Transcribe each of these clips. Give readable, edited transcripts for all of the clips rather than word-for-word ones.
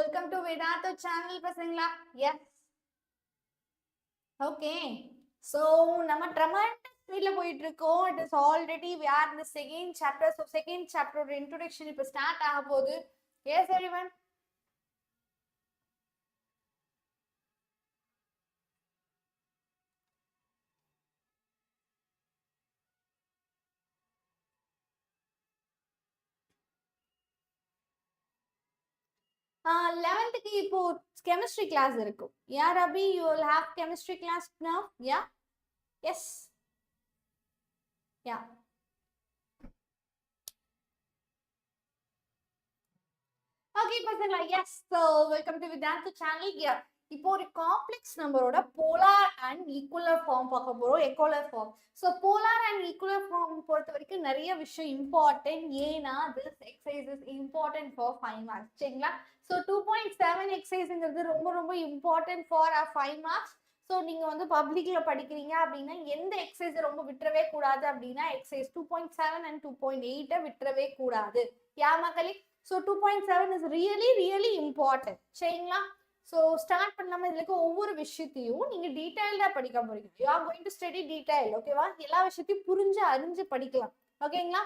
welcome to Vedantu channel pasangla. Yes. Okay. So, நம்ம tremendous speed போயிட்டு இருக்கோம். It is already we are in the second chapter. So, second chapter introduction இப்ப start ஆக போகுது. Yes everyone. Uh, 11th க்கு இப்போ chemistry class இருக்கும். Yeah, Rabi, you will have chemistry class now. Yeah. Yes. Yeah. Okay, பசங்களா. Yes. So, welcome to Vedantu channel. Yeah. இப்போ ஒரு complex நம்பரோட போலார் அண்ட் ஈக்குவலர் ஃபார்ம் பார்க்க போறோம். Euler form. So polar and Euler form பொறுத்த வரைக்கும் நிறைய விஷயம் இம்பார்ட்டன்ட். ஏன்னா this exercise is important for 5 marks. சரிங்களா? ஸோ 2.7 எக்ஸசைஸ்ங்கிறது ரொம்ப ரொம்ப இம்பார்ட்டன்ட் ஃபார் 5 மார்க்ஸ். ஸோ நீங்க வந்து பப்ளிக்ல படிக்கிறீங்க அப்படின்னா எந்த எக்ஸசைஸ் ரொம்ப விட்டுறவே கூடாது அப்படின்னா எக்ஸசைஸ் 2.7 அண்ட் 2.8 விட்டுறவே கூடாது. யா மக்களே? So 2.7 is really important. சரிங்களா? ஸோ ஸ்டார்ட் பண்ணாம இதுல ஒவ்வொரு விஷயத்தையும் நீங்க டீடைல்டா படிக்க போறீங்க. You are going to study detail. ஓகேவா? எல்லா விஷயத்தையும் புரிஞ்சு அறிஞ்சு படிக்கலாம். ஓகேங்களா?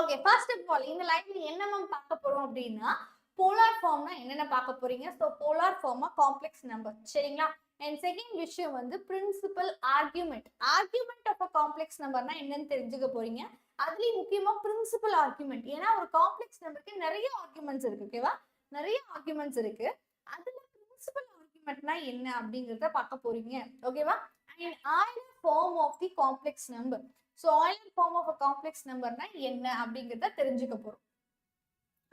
ஓகே, ஃபர்ஸ்ட் ஆஃப் ஆல் இந்த லைன்ல என்ன பார்க்க போறோம் அப்படின்னா போலார் ஃபார்ம்னா என்னென்ன பார்க்க போறீங்க. ஸோ போலார் ஃபார்மா காம்ப்ளெக்ஸ் நம்பர். சரிங்களா? அண்ட் செகண்ட் விஷயம் வந்து principal argument. Argument of a complex நம்பர்னா என்னன்னு தெரிஞ்சுக்க போறீங்க. அதுலயும் முக்கியமா பிரின்சிபல் ஆர்குமெண்ட். ஏன்னா ஒரு காம்ப்ளெக்ஸ் நம்பருக்கு நிறைய ஆர்குமெண்ட்ஸ் இருக்கு. ஓகேவா? நிறைய ஆர்குமெண்ட்ஸ் இருக்கு. அதுல பிரின்சிபல் ஆர்குமெண்ட்னா என்ன அப்படிங்கறத பார்க்க போறீங்க. ஓகேவா? And Euler form of the complex number. So Euler form of a complex நம்பர்னா என்ன அப்படிங்கறத தெரிஞ்சுக்க போறோம்.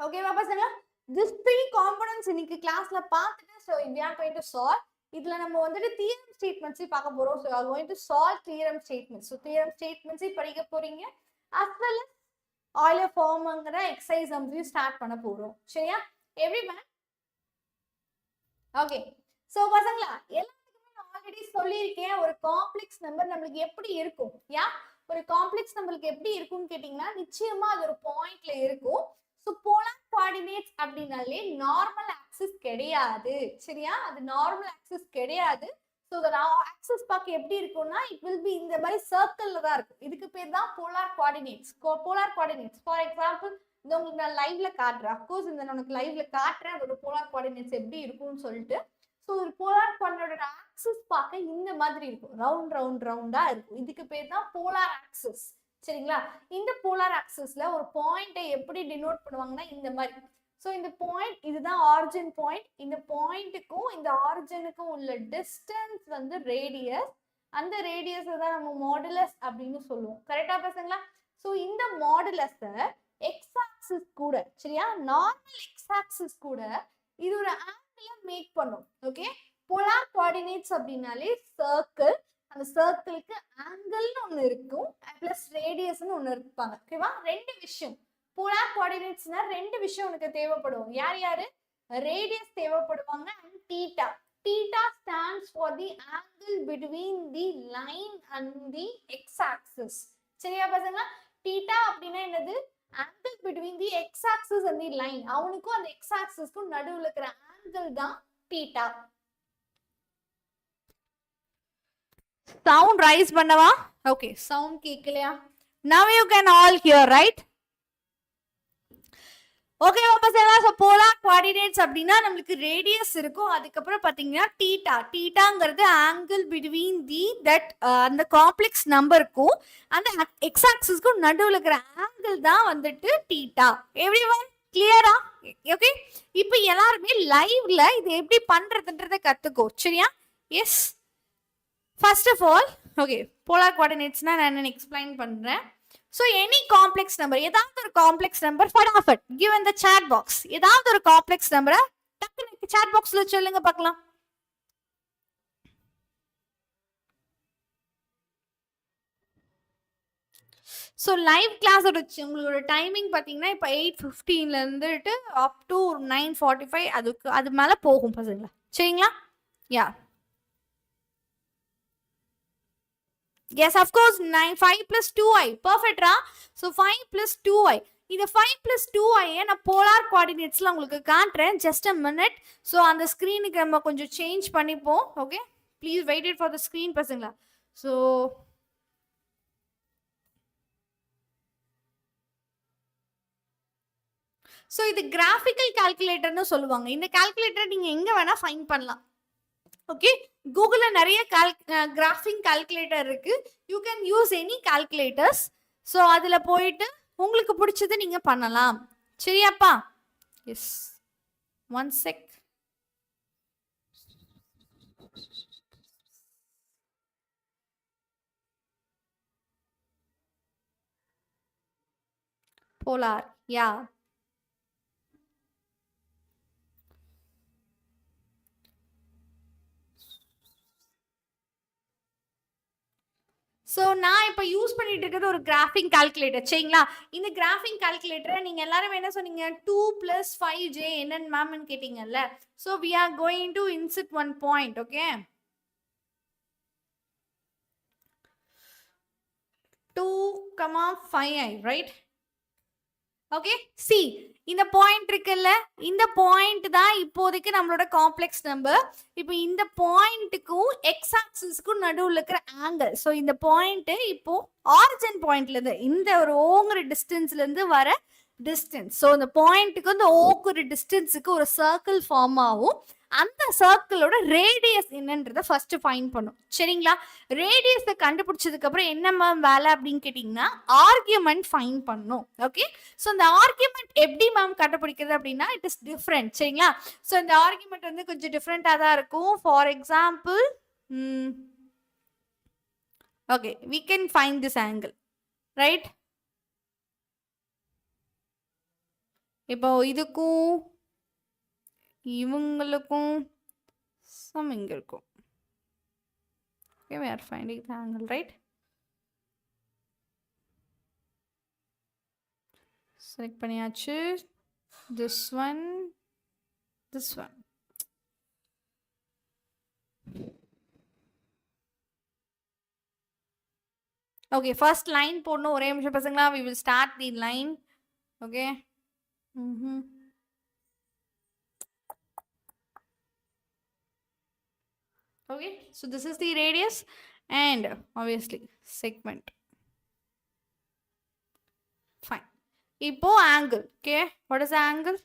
ஓகேவா பசங்களா? These 3 components இன்னைக்கு கிளாஸ்ல பார்த்துட்டு so we are going to solve. இதுல நம்ம வந்துட்டு theorem statements பார்க்க போறோம். so we are going to solve theorem statements. so theorem statements படிக்க போறீங்க as well as Euler formங்கற exercise நம்ம ஸ்டார்ட் பண்ண போறோம். சரியா? everyone. ஓகே, சோ பசங்களா எல்லாத்துக்குமே நான் ஆல்ரெடி சொல்லியிருக்கேன் ஒரு காம்ப்ளெக்ஸ் நம்பர் நமக்கு எப்படி இருக்கும். யா, ஒரு காம்ப்ளெக்ஸ் நம்பருக்கு எப்படி இருக்கும்னு கேட்டீங்கன்னா நிச்சயமா அது ஒரு பாயிண்ட்ல இருக்கும். சோ போலார் கோஆர்டினேட்ஸ் அப்படினாலே நார்மல் ஆக்சிஸ் கிடையாது. சரியா? அது நார்மல் ஆக்சிஸ் கிடையாது. சோ the ஆக்சிஸ் பார்க்க எப்படி இருக்கும்னா இட் will be இந்த மாதிரி சர்க்கிள்ல தான் இருக்கும். இதுக்கு பேர் தான் polar coordinates. Polar coordinates for example இந்த உங்களுக்கு நான் லைவ்ல காட்டுறேன். அப்கோர்ஸ் இந்த நான் உனக்கு லைவ்ல காட்டுறேன் அதோட போலார் கோஆர்டினேட்ஸ் எப்படி இருக்கும்னு சொல்லிட்டு. ஸோ ஒரு போலார் கோஆர்டினேட்டோட ஆக்சிஸ் பார்க்க இந்த மாதிரி இருக்கும். ரவுண்டா இருக்கும். இதுக்கு பேர் தான் போலார் ஆக்சிஸ். சரிங்களா? இந்த போலார் ஆக்சிஸ்ல ஒரு பாயிண்டை எப்படி டினோட் பண்ணுவாங்கன்னா இந்த மாதிரி. ஸோ இந்த பாயிண்ட் இதுதான் ஆரிஜின் பாயிண்ட். இந்த பாயிண்ட்டுக்கும் இந்த ஆரிஜினுக்கும் உள்ள டிஸ்டன்ஸ் வந்து ரேடியஸ். அந்த ரேடியஸ் தான் நம்ம மாடுலஸ் அப்படின்னு சொல்லுவோம். கரெக்டா பசங்களா? ஸோ இந்த மாடுலஸை எக்ஸ் ஆக்சிஸ் கூட, சரியா, நார்மல் எக்ஸ் ஆக்சிஸ் கூட இது ஒரு ஆங்கிளை மேக் பண்ணும். ஓகே, போலார் கோஆர்டினேட்ஸ் அப்படின்னாலே சர்க்கிள். அந்த சர்க்கிளுக்கு ஆங்கிள்னு ஒன்று இருக்கும் பிளஸ் ரேடியஸ்னு ஒன்று இருப்பாங்க. ஓகேவா? ரெண்டு விஷயம் போலார் கோஆர்டினேட்ஸ்னா ரெண்டு விஷயம் உனக்கு தேவைப்படும். யாரு? ரேடியஸ் தேவைப்படுவாங்க and theta. Theta stands for the angle between the line and the x axis. சரியா பசங்களா? தீட்டா அப்படின்னா என்னது? angle between the x axis and the line. அவனுக்கும் அந்த x axisக்கும் நடுவுல இருக்கிற angle தான் theta. Sound rise பண்ணவா? Okay, sound கேக்கலையா? Now you can all hear, right? Okay பசங்களா, சோ போலார் கோஆர்டினேட்ஸ் அப்படின்னா நமக்கு ரேடியஸ் இருக்கும். அதுக்கப்புறம் பாத்தீங்கன்னா தீட்டா. தீட்டாங்கிறது ஆங்கிள் பிட்வீன் தி தட் அந்த காம்ப்ளெக்ஸ் நம்பருக்கும் அந்த எக்ஸ் ஆக்சிஸ்க்கும் நடுவில் இருக்கிற ஆங்கிள் தான் வந்துட்டு தீட்டா. எவ்ரிவன் கிளியரா? ஓகே, இப்போ எல்லாருமே லைவ்ல இது எப்படி பண்றதுன்றதை கத்துக்கோ. சரியா? Yes, first of all okay polar கோஆர்டினேட்ஸ்னா நான் என்னன்னு எக்ஸ்பிளைன் பண்றேன். So any complex number, ஏதாவது ஒரு complex number Fatafat give in the chat box. ஏதாவது ஒரு காம்ப்ளெக்ஸ் நம்பரை டக்குனு chat boxல சொல்லுங்க பார்க்கலாம். ஸோ லைவ் கிளாஸ் உங்களோட டைமிங் பார்த்தீங்கன்னா இப்போ 8:15ல இருந்துட்டு அப் டு 9:45 அது மேலே போகும் பசங்களா. சரிங்களா? யா, yes of course 5 plus 2i perfect ra. So 5 plus 2i இந்த 5 + 2i நான் போலார் கோஆர்டினேட்ஸ்ல உங்களுக்கு காட்டுறேன். Just a minute. ஸோ அந்த ஸ்க்ரீனுக்கு நம்ம கொஞ்சம் சேஞ்ச் பண்ணிப்போம். Okay, please wait it for the screen பசங்களா. ஸோ இது கிராஃபிக்கல் கால்குலேட்டர்னு சொல்லுவாங்க. இந்த கால்குலேட்டர் நீங்க எங்க வேணா ஃபைண்ட் பண்ணலாம். ஓகே, கூகுள்ல நிறைய கிராஃபிக் கால்குலேட்டர் இருக்கு. You can use any calculators. So அதுல போயிட்டு உங்களுக்கு பிடிச்சது நீங்க பண்ணலாம். சரியாப்பா? Yes, 1 sec. Polar, yeah. So நான் இப்போ யூஸ் பண்ணிட்டு இருக்கிறது ஒரு கிராஃபிக் கால்குலேட்டர். சரிங்களா? இந்த கிராஃபிக் கால்குலேட்டரை நீங்கள் எல்லாரும் என்ன சொன்னீங்க? 2 + 5j என்னன்னு மேம்னு கேட்டீங்கல்ல. So we are going to insert 1 point. Okay, 2,5i, right? Okay, see இந்த பாயிண்ட் இருக்குல்ல, இந்த பாயிண்ட் தான் இப்போதைக்கு நம்மளோட காம்ப்ளெக்ஸ் நம்பர். இப்போ இந்த பாயிண்ட்டுக்கும் எக்ஸ் ஆக்சிஸ்க்கும் நடுவில் இருக்கிற ஆங்கிள். ஸோ இந்த பாயிண்ட் இப்போ ஆரிஜின் பாயிண்ட்ல இருந்து இந்த ஒரு ஓங்கிற டிஸ்டன்ஸ்ல இருந்து வர டிஸ்டன்ஸ். ஸோ இந்த பாயிண்ட்டுக்கு இந்த ஓக்குற டிஸ்டன்ஸுக்கு ஒரு சர்க்கிள் ஃபார்ம் ஆகும். அந்த சர்க்கிளோட ரேடியஸ் என்னன்றதை ஃபர்ஸ்ட் ஃபைண்ட் பண்ணும். சரிங்களா? ரேடியஸை கண்டுபிடிச்சதுக்கு அப்புறம் என்ன மேம் வேலை அப்படின்னு கேட்டிங்கன்னா ஆர்கியூமெண்ட் ஃபைண்ட் பண்ணும். ஓகே, ஸோ இந்த ஆர்கியூமெண்ட் எப்படி மேம் கண்டுபிடிக்கிறது அப்படின்னா இட் இஸ் டிஃப்ரெண்ட். சரிங்களா? ஸோ இந்த ஆர்கியூமெண்ட் வந்து கொஞ்சம் டிஃப்ரெண்ட்டாக தான் இருக்கும். For example, okay, we can find this angle, right? இப்போ இதுக்கும் இவங்களுக்கும் சம் இங்க இருக்கும். Okay, we are finding the angle, right? Select பண்ணியாச்சு. This one, this one. Okay, first line போடணும். ஒரே நிமிஷம் பசங்களா. We will start the line. Okay. Okay, so this is the radius and obviously segment. Fine. இப்போ angle. Okay, what is the angle?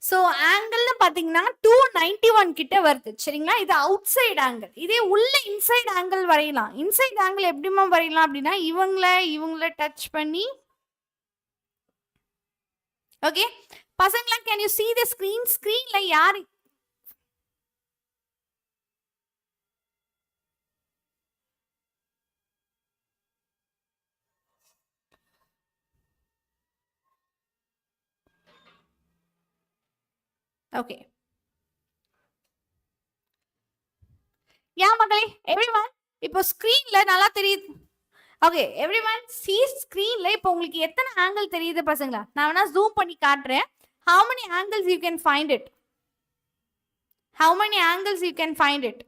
So ஆங்கிள்னு பார்த்தீங்கன்னா 291 கிட்ட வருது. சரிங்களா? இது அவுட் சைட் ஆங்கிள். இதே உள்ள இன்சைட் ஆங்கிள் வரையலாம். இன்சைட் ஆங்கிள் எப்படிமா வரையலாம் அப்படின்னா இவங்கள டச் பண்ணி. ஓகே பசங்களா, can you see the screen? ஸ்கிரீன்ல யார்? ஓகே, யா மகளே, எவ்ரிவன் இப்போ ஸ்கிரீன்ல நல்லா தெரியுது. ஓகே எவ்ரிவன் see ஸ்கிரீன்ல இப்போ உங்களுக்கு எத்தனை ஆங்கிள் தெரியுது பசங்களா? நான் வேணா ஜூம் பண்ணி காட்டுறேன். how many angles you can find it? how many angles you can find it?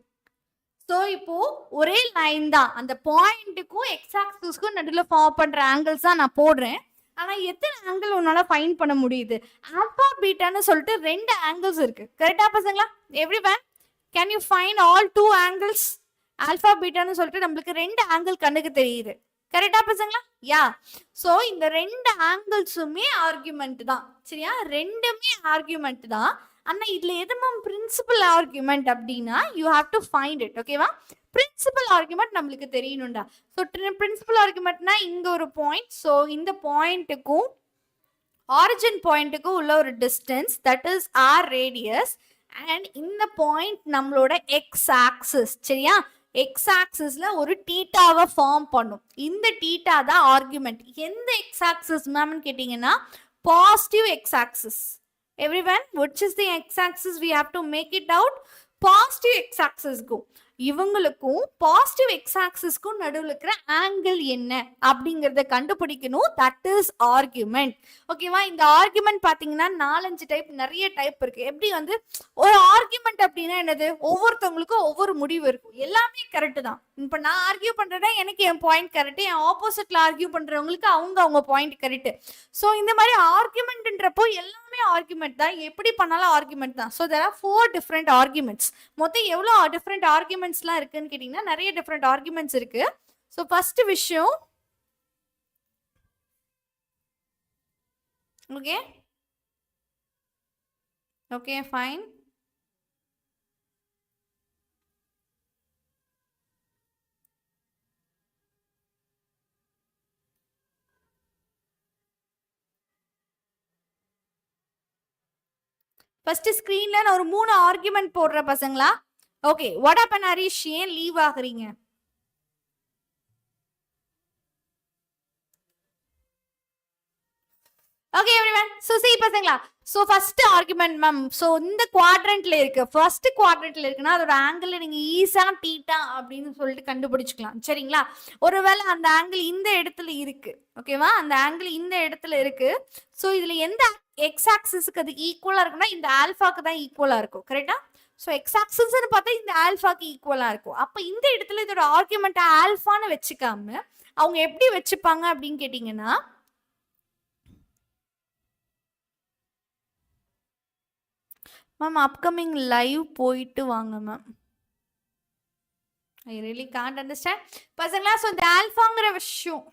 So இப்போ ஒரே லைன் தான், அந்த பாயிண்ட்டுக்கும் எக்ஸ் ஆக்சிஸ்க்கும் நடுவில் ஃபார்ம் பண்ற ஆங்கிள்ஸ் தான் நான் போடுறேன். ஆனா எத்தனை ஆங்கிள் உன்னால ஃபைண்ட் பண்ண முடியுது? ஆல்பா பீட்டான்னு சொல்லிட்டு 2 ஆங்கிள்ஸ் இருக்கு. கரெக்டா பசங்களா? Everyone can you find all 2 angles? Alpha பீட்டான்னு சொல்லிட்டு நம்மளுக்கு 2 ஆங்கிள் கண்ணுக்கு தெரியுது. கரெக்டா பசங்களா? யா. ஸோ இந்த 2 ஆங்கிள்ஸுமே ஆர்குமெண்ட் தான். சரியா? ரெண்டுமே ஆர்குமெண்ட் தான். ஆனா இதுல எதுமா பிரின்சிபல் ஆர்குமெண்ட் அப்படின்னா you have to find it. ஓகேவா? பிரின்சிபல் ஆர்குமெண்ட் நம்மளுக்கு தெரியணும்டா. ஸோ பிரின்சிபல் ஆர்குமெண்ட்னா இங்க ஒரு பாயிண்ட். ஸோ இந்த பாயிண்ட்டுக்கும் ஆரிஜின் பாயிண்ட்டுக்கும் உள்ள ஒரு distance, that is R radius. And இந்த பாயிண்ட் நம்மளோட எக்ஸ் ஆக்சிஸ். சரியா? எக்ஸ் ஆக்சிஸ்ல ஒரு டீட்டாவை ஃபார்ம் பண்ணும். இந்த டீட்டா தான் ஆர்குமெண்ட். எந்த எக்ஸ் ஆக்சிஸ் மேம்னு கேட்டீங்கன்னா positive x axis. Everyone, which is the x-axis? We have to make it out. Positive x-axis go. இவங்களுக்கும் பாசிட்டிவ் எக்ஸ் ஆக்சிஸ்க்கும் நடுவில் இருக்கிற ஆங்கிள் என்ன அப்படிங்கறத கண்டுபிடிக்கணும். That is argument. ஓகேவா? இந்த ஆர்குமெண்ட் பாத்தீங்கன்னா 4-5 டைப், நிறைய டைப் இருக்கு. எப்படி வந்து ஒரு ஆர்குமெண்ட் அப்படின்னா என்னது, ஒவ்வொருத்தவங்களுக்கும் ஒவ்வொரு முடிவு இருக்கும். எல்லாமே கரெக்ட் தான். இப்ப நான் ஆர்கியூ பண்றேன்னா எனக்கு என் பாயிண்ட் கரெக்ட், என் ஆப்போசிட்ல ஆர்கியூ பண்றவங்களுக்கு அவங்க பாயிண்ட் கரெக்ட். சோ இந்த மாதிரி ஆர்குமெண்ட்ன்றப்போ எல்லாமே ஆர்குமெண்ட் தான், எப்படி பண்ணாலும் ஆர்குமெண்ட் தான். So there are 4 different arguments. மொத்தம் எவ்வளவு டிஃபரெண்ட் ஆர்குமெண்ட்ஸ்லாம் இருக்குன்னு கேட்டீங்கன்னா நிறைய டிஃபரெண்ட் ஆர்குமெண்ட்ஸ் இருக்கு. சோ ஃபர்ஸ்ட் விஷயம், ஓகே ஓகே ஃபைன். ஃபர்ஸ்ட் ஸ்கிரீன்ல நான் ஒரு 3 ஆர்குமெண்ட் போடுறேன் பசங்களா. ஓகே, வாட் ஹேப்பன் ஹரிஷ், ஏன் லீவ் ஆகுறீங்க? ஓகே எவ்ரிவன், சோ see பசங்களா, so first argument ma'am, so இந்த குவாட்ரண்ட்ல இருக்கு, ஃபர்ஸ்ட் குவாட்ரண்ட்ல இருக்குன்னா அதோட ஆங்கிள் நீங்க ஈஸா தீட்டா அப்படின்னு சொல்லிட்டு கண்டுபிடிச்சுக்கலாம். சரிங்களா? ஒருவேளை அந்த ஆங்கிள் இந்த இடத்துல இருக்கு, ஓகேவா? அந்த ஆங்கிள் இந்த இடத்துல இருக்கு. சோ இதுல எந்த எக்ஸ் ஆக்சிஸ்க்கு அது ஈக்குவலா இருக்குன்னா இந்த ஆல்பாக்கு தான் ஈக்குவலா இருக்கும். கரெக்டா? சோ எக்ஸ் ஆக்சிஸ்னு பார்த்தா இந்த ஆல்பாக்கு ஈக்குவலா இருக்கும். அப்ப இந்த இடத்துல இதோட ஆர்குமெண்ட் ஆல்பான்னு வச்சுக்காம அவங்க எப்படி வச்சுப்பாங்க அப்படின்னு கேட்டீங்கன்னா, மேம் அப்கமிங் லைவ் போயிட்டு வாங்க ma'am. I really can't understand பசங்களா. ஸோ இந்த ஆல்ஃபாங்கிற விஷயம்,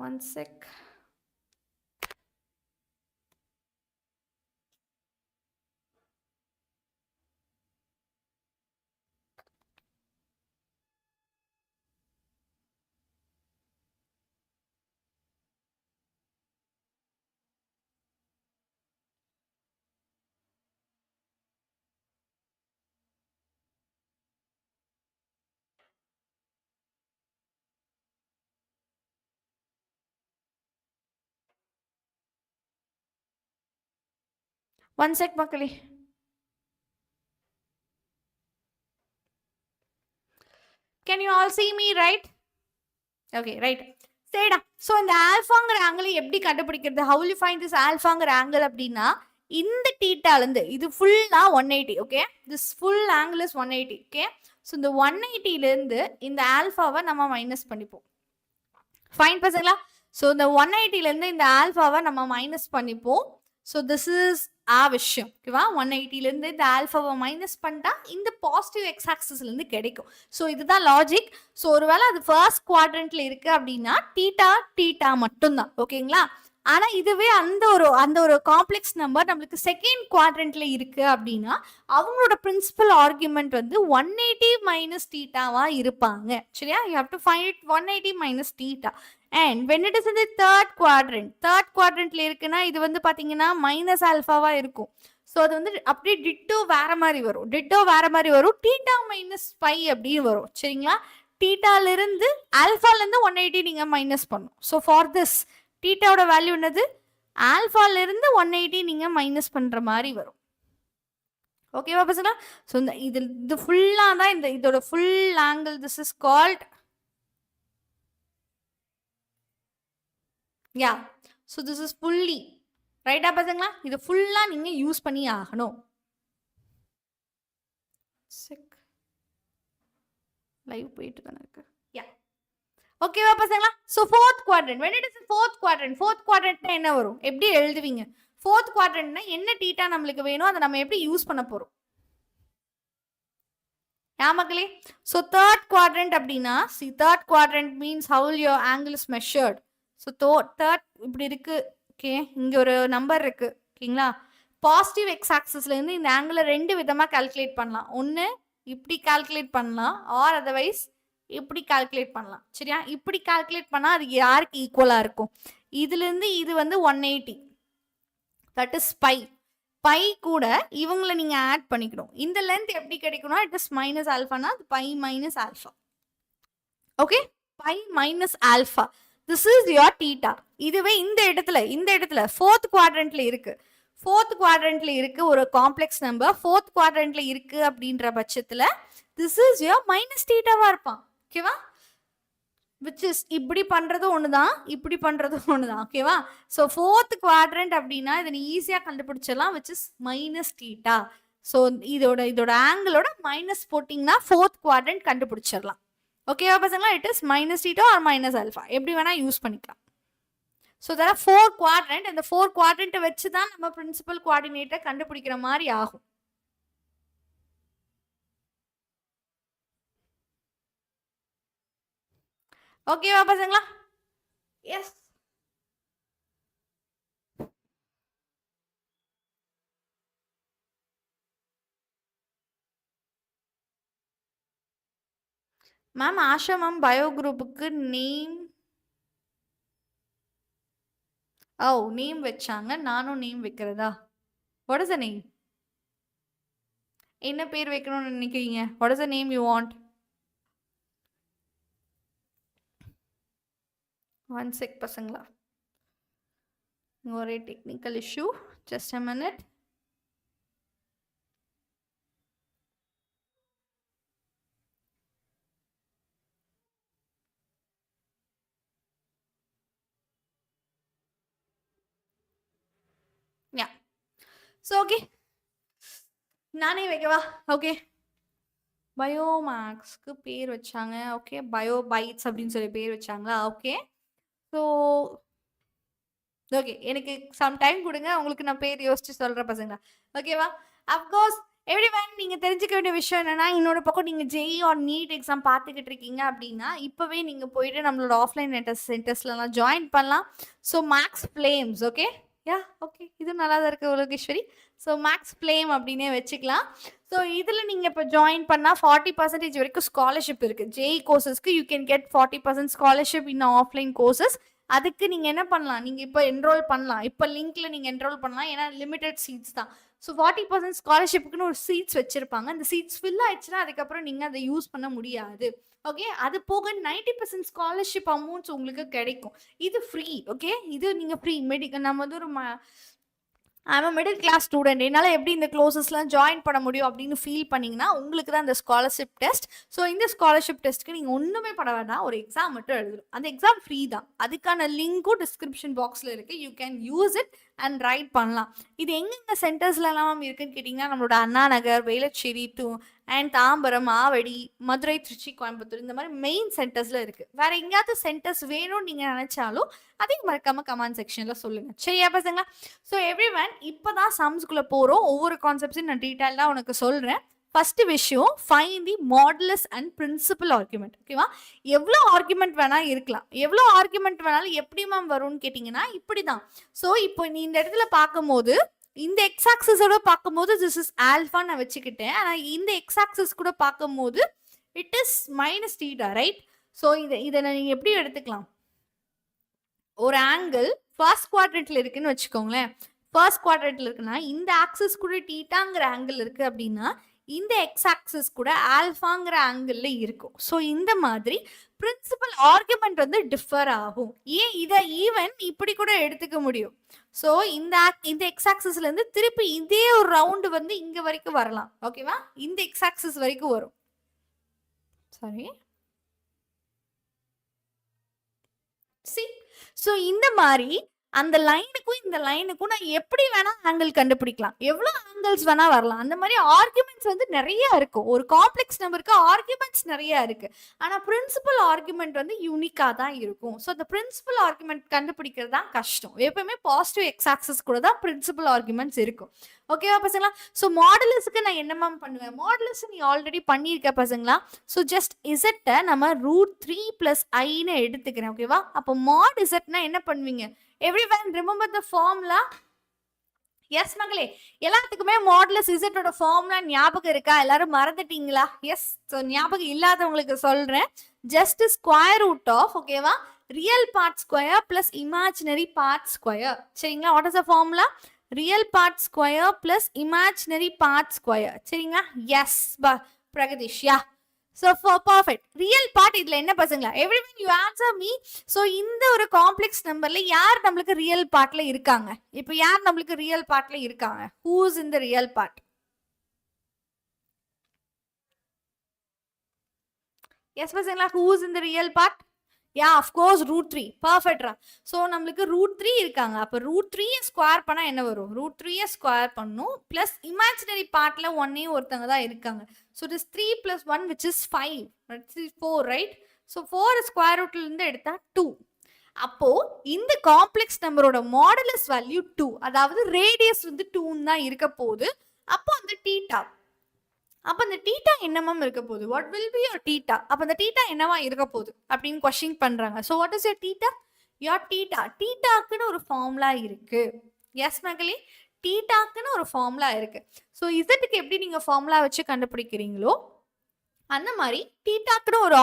ஒன் செக். ஒன் செக் மக்களே. Can you all see me, right? Okay, right. சரிடா. ஸோ இந்த ஆல்ஃபாங்கிற ஆங்கிள் எப்படி கண்டுபிடிக்கிறது? how will you find this ஆல்ஃபாங்கிற ஆங்கிள் அப்படின்னா, இந்த தீட்டாலேருந்து இது ஃபுல்லா 180. Okay, this full angle is 180. Okay, so இந்த 180லேருந்து இந்த ஆல்ஃபாவை நம்ம மைனஸ் பண்ணிப்போம். ஃபைன் பசங்களா. ஸோ இந்த 180லேருந்து இந்த ஆல்ஃபாவை நம்ம மைனஸ் பண்ணிப்போம். ஸோ திஸ் இஸ் விஷயம். ஓகேவா? 180லேருந்து இந்த ஆல்ஃபாவை மைனஸ் பண்ணிட்டா இந்த பாசிட்டிவ் எக்ஸ் ஆக்சிஸ்லேருந்து கிடைக்கும். ஸோ இதுதான் லாஜிக். ஸோ ஒருவேளை அது ஃபர்ஸ்ட் குவாட்ரண்ட்ல இருக்கு அப்படின்னா டீட்டா மட்டும்தான். ஓகேங்களா? ஆனா இதுவே அந்த ஒரு காம்ப்ளெக்ஸ் நம்பர் நம்மளுக்கு செகண்ட் குவாட்ரண்ட்ல இருக்கு அப்படின்னா அவங்களோட பிரின்சிபல் ஆர்குமெண்ட் வந்து 180 மைனஸ் தீட்டாவா இருப்பாங்க. சரியா? You have to find it 180 minus theta. And when it is in the third quadrantல இருக்குன்னா இது வந்து பாத்தீங்கன்னா மைனஸ் ஆல்ஃபாவா இருக்கும். ஸோ அது வந்து அப்படியே டிட்டோ வேற மாதிரி வரும். தீட்டா மைனஸ் பை அப்படின்னு வரும். சரிங்களா? தீட்டால இருந்து ஆல்ஃபால இருந்து 180 நீங்க மைனஸ் பண்ணும். ஸோ ஃபார் திஸ் தீட்டாவோட வேல்யூ என்னது? ஆல்ஃபால இருந்து 180 நீங்க மைனஸ் பண்ற மாதிரி வரும். ஓகேவா பசங்களா? ஸோ இது ஃபுல்லா தான் இதோட full angle. This is called yeah, so this is fully right up பசங்களா. இது ஃபுல்லா நீங்க யூஸ் பண்ணி ஆகணும். செக் லைவ் போயிட்டு தான இருக்கு. யா, ஓகேவா பசங்களா? So fourth quadrant, when it is in fourth quadrant என்ன வரும்? எப்படி எழுதுவீங்க? fourth quadrantனா என்ன தீட்டா நமக்கு வேணும், அதை நம்ம எப்படி யூஸ் பண்ண போறோம்? யா மக்களே. சோ third quadrant அப்படின்னா, see third quadrant means how your angle is measured. So third இப்படி இருக்கு. ஓகே, இங்கே ஒரு நம்பர் இருக்கு. ஓகேங்களா? பாசிட்டிவ் எக்ஸ் ஆக்சிஸ்லேருந்து இந்த ஆங்கிளை 2 விதமாக கால்குலேட் பண்ணலாம். ஒன்று இப்படி கால்குலேட் பண்ணலாம், ஆர் அதர்வைஸ் இப்படி கால்குலேட் பண்ணலாம். சரியா? இப்படி கால்குலேட் பண்ணால் அது யாருக்கு ஈக்குவலாக இருக்கும்? இதுலேருந்து இது வந்து 180, தட் இஸ் பை. பை கூட இவங்களை நீங்கள் ஆட் பண்ணிக்கணும். இந்த லென்த் எப்படி கிடைக்கும்னா இட் இஸ் மைனஸ் ஆல்ஃபானா அது pi minus alpha. Okay, pi minus alpha. This is your theta. இதுவே இந்த இடத்துல ஃபோர்த் குவாட்ரண்ட்ல இருக்கு. ஃபோர்த் குவாட்ரண்ட்ல இருக்கு ஒரு காம்ப்ளெக்ஸ் நம்பர், ஃபோர்த் குவாட்ரண்ட்ல இருக்கு அப்படின்ற பட்சத்துல திஸ் இஸ் யுவர் மைனஸ் தீட்டாவா இருப்பான். ஓகேவா? விச் இஸ் இப்படி பண்றது ஒண்ணுதான், இப்படி பண்றது ஒண்ணுதான். ஓகேவா? ஸோ ஃபோர்த் குவாட்ரண்ட் அப்படின்னா இதை நீ ஈஸியா கண்டுபிடிச்சிடலாம், which is minus theta. So இதோட ஆங்கிளோட மைனஸ் போட்டிங்கன்னா ஃபோர்த் குவாட்ரண்ட் கண்டுபிடிச்சிடலாம். ஓகேவா பசங்களா? It is minus theta or minus alpha, எப்படி வேணா யூஸ் பண்ணிக்கலாம். So there are 4 quadrant. இந்த 4 quadrant வச்சு தான் நம்ம பிரின்சிபல் கோஆர்டினேட்டை கண்டுபிடிக்கிற மாதிரி ஆகும். ஓகேவா பசங்களா? Yes. Ma'am Asha ma'am bio குரூப்புக்கு நேம் நேம் வச்சாங்க, நானும் நேம் வைக்கிறதா? What is the name? என்ன பேர் வைக்கணும்னு நினைக்கிறீங்க? What is the name you want? One sec பசங்களா, ஒரே technical issue, just a minute. Yeah so okay, நானே வைக்கவா? ஓகே, பயோமேக்ஸ்க்கு பேர் வச்சாங்க. ஓகே, பயோ பைட்ஸ் அப்படின்னு சொல்லி பேர் வச்சாங்களா? ஓகே, ஸோ ஓகே, எனக்கு சம் டைம் கொடுங்க, உங்களுக்கு நான் பேர் யோசிச்சு சொல்கிறேன் பசங்க. ஓகேவா? அஃப்கோர்ஸ் எவ்ரிவன் நீங்கள் தெரிஞ்சுக்க வேண்டிய விஷயம் என்னன்னா, இன்னொரு பக்கம் நீங்கள் ஜேஇ ஆர் நீட் எக்ஸாம் பார்த்துக்கிட்டு இருக்கீங்க அப்படின்னா இப்போவே நீங்கள் போயிட்டு நம்மளோட ஆஃப்லைன் சென்டர்ஸ்லாம் ஜாயின் பண்ணலாம். So max flames, okay yeah okay, இது நல்லா தான் இருக்குது உலகேஸ்வரி. ஸோ மேக்ஸ் ஃப்ளேம் அப்படின்னே வச்சுக்கலாம். ஸோ இதில் நீங்கள் இப்போ ஜாயின் பண்ணால் 40% வரைக்கும் ஸ்காலர்ஷிப் இருக்குது. ஜேஇ கோர்சஸ்க்கு you can get 40% scholarship in offline courses. அதுக்கு நீங்கள் என்ன பண்ணலாம், நீங்கள் இப்போ என்ரோல் பண்ணலாம், இப்போ லிங்க்ல நீங்கள் என்ரோல் பண்ணலாம், ஏன்னா லிமிடெட் சீட்ஸ் தான். ஸோ 40% ஸ்காலர்ஷிப்புக்குன்னு ஒரு சீட்ஸ் வச்சுருப்பாங்க. அந்த சீட்ஸ் ஃபில் ஆயிடுச்சுன்னா அதுக்கப்புறம் நீங்கள் அதை யூஸ் பண்ண முடியாது. ஓகே, அது போக 90% ஸ்காலர்ஷிப் அமௌண்ட்ஸ் உங்களுக்கு கிடைக்கும். இது ஃப்ரீ. ஓகே, இது நீங்கள் ஃப்ரீ மெடிக்கல். நம்ம வந்து ஒரு I'm a middle class student, என்னால் எப்படி இந்த க்ளோசஸ்லாம் ஜாயின் பண்ண முடியும் அப்படின்னு ஃபீல் பண்ணிங்கன்னா உங்களுக்கு தான் இந்த ஸ்காலர்ஷிப் டெஸ்ட். ஸோ இந்த ஸ்காலர்ஷிப் டெஸ்ட்டுக்கு நீங்கள் ஒன்றுமே பண்ண வேண்டாம், ஒரு எக்ஸாம் மட்டும் எழுதணும். அந்த எக்ஸாம் ஃப்ரீ தான். அதுக்கான லிங்க்கும் டிஸ்கிரிப்ஷன் பாக்ஸில் இருக்குது. You can use it and right பண்ணலாம். இது எங்கெங்க சென்டர்ஸ்லாம் இருக்குன்னு கேட்டிங்கன்னா, நம்மளோட அண்ணா நகர், வேளச்சேரி அண்ட் தாம்பரம், ஆவடி, மதுரை, திருச்சி, கோயம்புத்தூர், இந்த மாதிரி மெயின் சென்டர்ஸில் இருக்குது. வேறு எங்கேயாவது சென்டர்ஸ் வேணும்னு நீங்கள் நினச்சாலும் அதையும் மறக்காமல் கமெண்ட் செக்ஷனில் சொல்லுங்கள். சரியா பசங்க? ஸோ எவ்ரிவன் இப்போ தான் சம்ஸ்குள்ளே போகிறோம். ஒவ்வொரு கான்செப்ட்ஸையும் நான் டீட்டெயிலாக உனக்கு சொல்கிறேன். ஃபர்ஸ்ட் விஷயம், find the modulus and principal argument. ஓகேவா? எவ்வளோ ஆர்குமெண்ட் வேணால் இருக்கலாம், எவ்வளோ ஆர்குமெண்ட் வேணாலும் எப்படி மேம் வரும்னு கேட்டிங்கன்னா இப்படி தான். ஸோ இப்போ நீ இந்த இடத்துல பார்க்கும்போது இந்த எக்ஸ் ஆக்சிஸோட பார்க்கும்போது திஸ் இஸ் ஆல்ஃபா நான் வச்சுக்கிட்டேன். ஆனால் இந்த எக்ஸ் ஆக்சிஸ் கூட பார்க்கும்போது it is minus theta, right? So இதை நான் எப்படி எடுத்துக்கலாம், ஒரு ஆங்கிள் ஃபர்ஸ்ட் குவாட்ரண்ட்ல இருக்குன்னு வச்சுக்கோங்களேன். ஃபர்ஸ்ட் குவாட்ரண்ட்ல இருக்குன்னா இந்த ஆக்சிஸ் கூட தீட்டாங்கிற ஆங்கிள் இருக்கு அப்படின்னா இந்த எக்ஸ் ஆக்சிஸ் கூட ஆல்ஃபாங்கிற ஆங்கிள் இருக்கும். ஸோ இந்த மாதிரி பிரின்சிபல் ஆர்குமெண்ட் வந்து டிஃபர் ஆகும். ஏன் இதை ஈவன் இப்படி கூட எடுத்துக்க முடியும். ஸோ இந்த எக்ஸ் ஆக்சிஸ்ல இருந்து திருப்பி இதே ஒரு ரவுண்டு வந்து இங்க வரைக்கும் வரலாம். ஓகேவா? இந்த எக்ஸ் ஆக்சிஸ் வரைக்கும் வரும். Sorry, C. ஸோ இந்த மாதிரி அந்த லைனுக்கும் இந்த லைனுக்கும் நான் எப்படி வேணா ஆங்கிள் கண்டுபிடிக்கலாம், எவ்வளோ ஆங்கிள்ஸ் வேணா வரலாம். அந்த மாதிரி ஆர்குமெண்ட்ஸ் வந்து நிறைய இருக்கும். ஒரு காம்ப்ளெக்ஸ் நம்பருக்கு ஆர்குமெண்ட்ஸ் நிறைய இருக்கு. ஆனால் பிரின்சிபல் ஆர்குமெண்ட் வந்து யூனிக்காக தான் இருக்கும். ஸோ அந்த பிரின்சிபல் ஆர்குமெண்ட் கண்டுபிடிக்கிறது தான் கஷ்டம். எப்பவுமே பாசிட்டிவ் எக்ஸ் ஆக்சிஸ் கூட தான் பிரின்சிபல் ஆர்குமெண்ட்ஸ் இருக்கும். ஓகேவா பசங்களா? ஸோ மாடுலஸுக்கு நான் என்ன மேம் பண்ணுவேன், மாடுலஸ் நீ ஆல்ரெடி பண்ணியிருக்க பசங்களா. ஸோ ஜஸ்ட் இசட்டை நம்ம √3 + i எடுத்துக்கிறேன். ஓகேவா? அப்போ மாட் இசட்னா என்ன பண்ணுவீங்க, everyone remember the formula? Yes மகளே, எல்லாத்துக்குமே மாடுலஸ் இசட்டோட ஃபார்முலா ஞாபகம் இருக்கா? எல்லாரும் மறந்துட்டீங்களா? எஸ். ஸோ ஞாபகம் இல்லாதவங்களுக்கு சொல்றேன். ஜஸ்ட் ஸ்கொயர் ரூட் ஆஃப், ஓகேவா, real part square plus imaginary part square. சரிங்களா? What is the formula? Real part square plus imaginary part square. சரிங்களா? Yes Pragadeesh. Yeah So for perfect real part இதுல என்ன பசங்களா everyone you answer me. So இந்த ஒரு complex நம்பர்ல யார் நம்மளுக்கு ரியல் பார்ட்ல இருக்காங்க? இப்போ யார் நம்மளுக்கு ரியல் பார்ட்ல இருக்காங்க? who is in the real part? yes பசங்களா, who is in the real part? yeah of course root 3. perfect raw. so நம்மளுக்கு root 3 இருக்காங்க. அப்ப root 3 ஸ்கொயர் பண்ணா என்ன வரும்? root 3 ஸ்கொயர் பண்ணும் பிளஸ் இமேஜினரி பார்ட்ல 1 ஒருத்தங்க தான் இருக்காங்க. so it is 3 plus 1 which is 5. That's 4 right? so 4 square ரூட்ல இருந்து எடுத்தா 2. அப்போ இந்த காம்ப்ளெக்ஸ் நம்பரோட மாடுலஸ் வேல்யூ 2. அதாவது ரேடியஸ் வந்து 2 தான் இருக்க போகுது. அப்போ அந்த தீட்டா, அப்ப அந்த தீட்டா என்னமாம் இருக்க போகுது? What will be your theta? அப்ப அந்த தீட்டா என்னவா இருக்க போகுது அப்படின்னு क्वेश्चन பண்றாங்க. So what is your theta? Your theta, தீட்டாக்குன்னு ஒரு ஃபார்முலா இருக்கு. எஸ் மகளே, தீட்டாக்குன்னு ஒரு ஃபார்முலா இருக்கு. சோ இசட்டுக்கு எப்படி நீங்க ஃபார்முலா வச்சு கண்டுபிடிக்கிறீங்களோ அந்த மாதிரி தீட்டாக்குன்னு ஒரு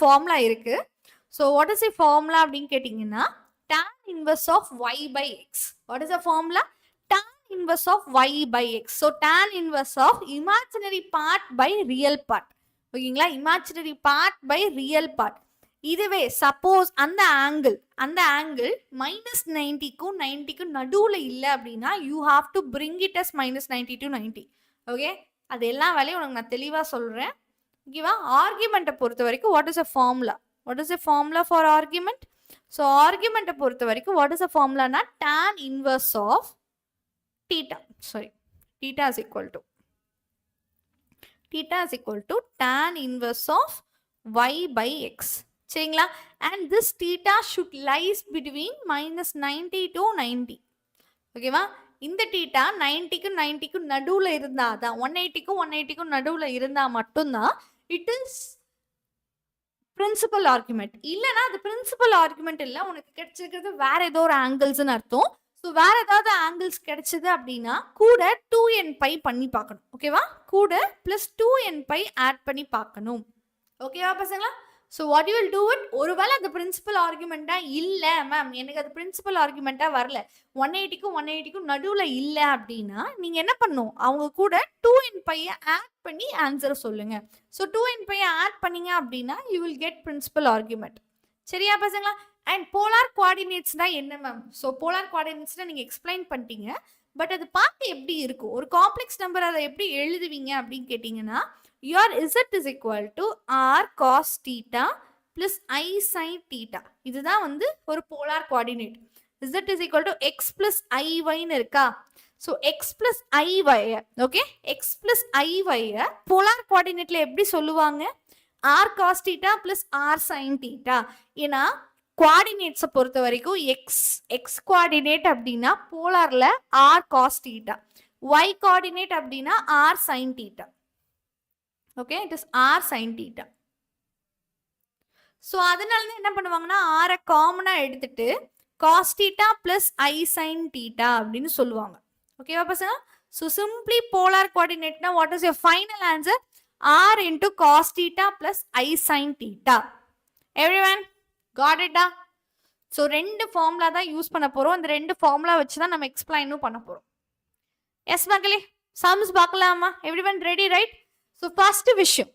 ஃபார்முலா இருக்கு. So what is the formula அப்படின்னு கேட்டீங்கன்னா tan inverse of y by x. what is the formula? tan inverse of y by x. so tan inverse of imaginary part by real part. ஓகேங்களா? imaginary part by real part. இதுவே suppose அந்த angle -90க்கும் 90க்கும் நடுவுல இல்ல அப்படின்னா you have to bring it as -90 to 90. Okay, அது எல்லா வேலையும் உனக்கு நான் தெளிவா சொல்றேன். ஓகேவா? ஆர்குமெண்ட்டை பொறுத்த வரைக்கும் what is a formula? what is a formula for argument? so ஆர்குமெண்ட்டை பொறுத்த வரைக்கும் what is a formula na tan inverse of theta. sorry, theta is equal to tan inverse of y by x. சரிங்களா? and this theta should lies between -90 to 90. ஓகேவா? இந்த theta 90க்கு 90க்கு நடுவுல இருந்தாதான், 180க்கும் 180க்கும் நடுவுல இருந்தா மட்டும்தான் இட் இஸ் பிரின்சிபல் ஆர்குமெண்ட். இல்லைன்னா அது பிரின்சிபல் ஆர்குமெண்ட் இல்லை, உனக்கு கிடைச்சிருக்கிறது வேற ஏதோ ஒரு ஆங்கிள்ஸ்ன்னு அர்த்தம். ஸோ வேற ஏதாவது ஆங்கிள்ஸ் கிடைச்சது அப்படின்னா கூட 2nπ பண்ணி பார்க்கணும். ஓகேவா? கூட பிளஸ் 2nπ ஆட் பண்ணி பார்க்கணும். ஓகேவா பசங்களா? So what you will do it, ஒருவேளை அந்த பிரின்சிபல் ஆர்குமெண்ட்டா இல்லை மேம், எனக்கு அது பிரின்சிபல் ஆர்குமெண்ட்டா வரல, 180க்கும் நடுவில் இல்லை அப்படின்னா நீங்க என்ன பண்ணும், அவங்க கூட 2nπ ஆட் பண்ணி ஆன்சரை சொல்லுங்க. ஸோ 2nπ ஆட் பண்ணீங்க அப்படின்னா you will get principal argument. சரியா பசங்களா? அண்ட் போலார் கோஆர்டினேட்ஸ்னா என்ன மேம்? ஸோ போலார் கோஆர்டினேட்ஸ்னா நீங்க எக்ஸ்பிளைன் பண்ணிட்டீங்க. பட் அது பார்க்க எப்படி இருக்கும், ஒரு காம்ப்ளெக்ஸ் நம்பர் அதை எப்படி எழுதுவீங்க அப்படின்னு கேட்டீங்கன்னா your z is equal to r cos theta plus I sin theta. இதுதான் வந்து ஒரு polar coordinate. z is equal to x plus iy ன்னு இருக்கா? so x plus iy, okay, x plus iy polar கோஆர்டினேட்ல எப்படி சொல்லுவாங்க? r cos theta plus r sin theta. ஏன்னா கோஆர்டினேட்ஸை பொறுத்த வரைக்கும் x கோஆர்டினேட் அப்படின்னா போலார்ல r cos theta, y coordinate அப்படின்னா r sin theta. Okay, it is r sin theta. So அதனால தான் என்ன பண்ணுவாங்கன்னா r காமனா எடுத்துட்டு cos theta plus I sin theta அப்படின்னு சொல்லுவாங்க. ஓகேவா பசங்க? ஸோ சிம்பிளி போலார் கோஆர்டினேட்னா what is your final answer? r into cos theta plus I sin theta. Everyone got இட்டா? ஸோ ரெண்டு ஃபார்முலா தான் யூஸ் பண்ண போறோம். அந்த ரெண்டு ஃபார்முலா வச்சு தான் நம்ம எக்ஸ்பிளைனும் பண்ண போறோம். எஸ் மக்களே, சம்ஸ் பார்க்கலாமா? Everyone ready right? So first விஷயம்,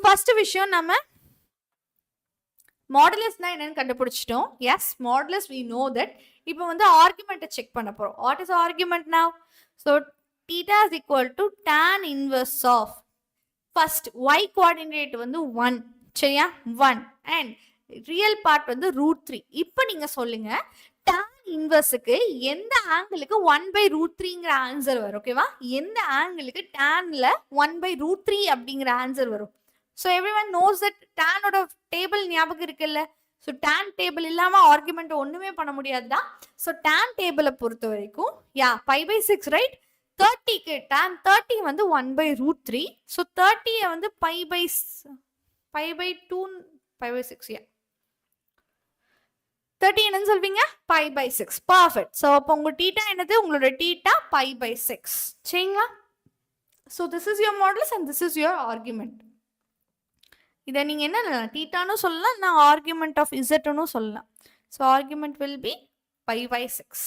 ஃபர்ஸ்ட் விஷயம் நம்ம மாடுலஸ்னா என்னன்னு கண்டுபிடிச்சிட்டோம். Yes, modulus we know that. இப்போ வந்து ஆர்குமெண்ட்டை செக் பண்ண போறோம். What is argument now? So theta is equal to tan inverse of first y coordinate வந்து 1, சரியா? 1 அண்ட் ரியல் பார்ட் வந்து √3. இப்போ நீங்க சொல்லுங்க tan இன்வர்ஸுக்கு எந்த ஆங்கிளுக்கு 1/√3ங்கிற ஆன்சர் வரும்? ஓகேவா? எந்த ஆங்கிளுக்கு tanல 1/√3 அப்படிங்கிற ஆன்சர் வரும்? ஸோ எவ்ரிவன் நோஸ் தட் tanோட டேபிள் ஞாபகம் இருக்குல்ல? ஸோ tan டேபிள் இல்லாம ஆர்குமெண்ட் ஒண்ணுமே பண்ண முடியாதுதான். ஸோ tan டேபிளை பொறுத்த வரைக்கும் π/6 ரைட்? 30க்கு tan 30 வந்து 1/√3. ஸோ 30 வந்து π/2 π/6 30 என்னன்னு சொல்வீங்க? π/6. பர்ஃபெக்ட். ஸோ அப்போ உங்க தீட்டா என்னது? உங்களோட தீட்டா π/6. சரிங்களா? So this is your modulus and this is your argument. இதை நீங்க என்ன தீட்டான்னு சொல்லலாம், நான் ஆர்குமெண்ட் ஆஃப் இசட்னு சொல்லலாம். So argument will be π/6.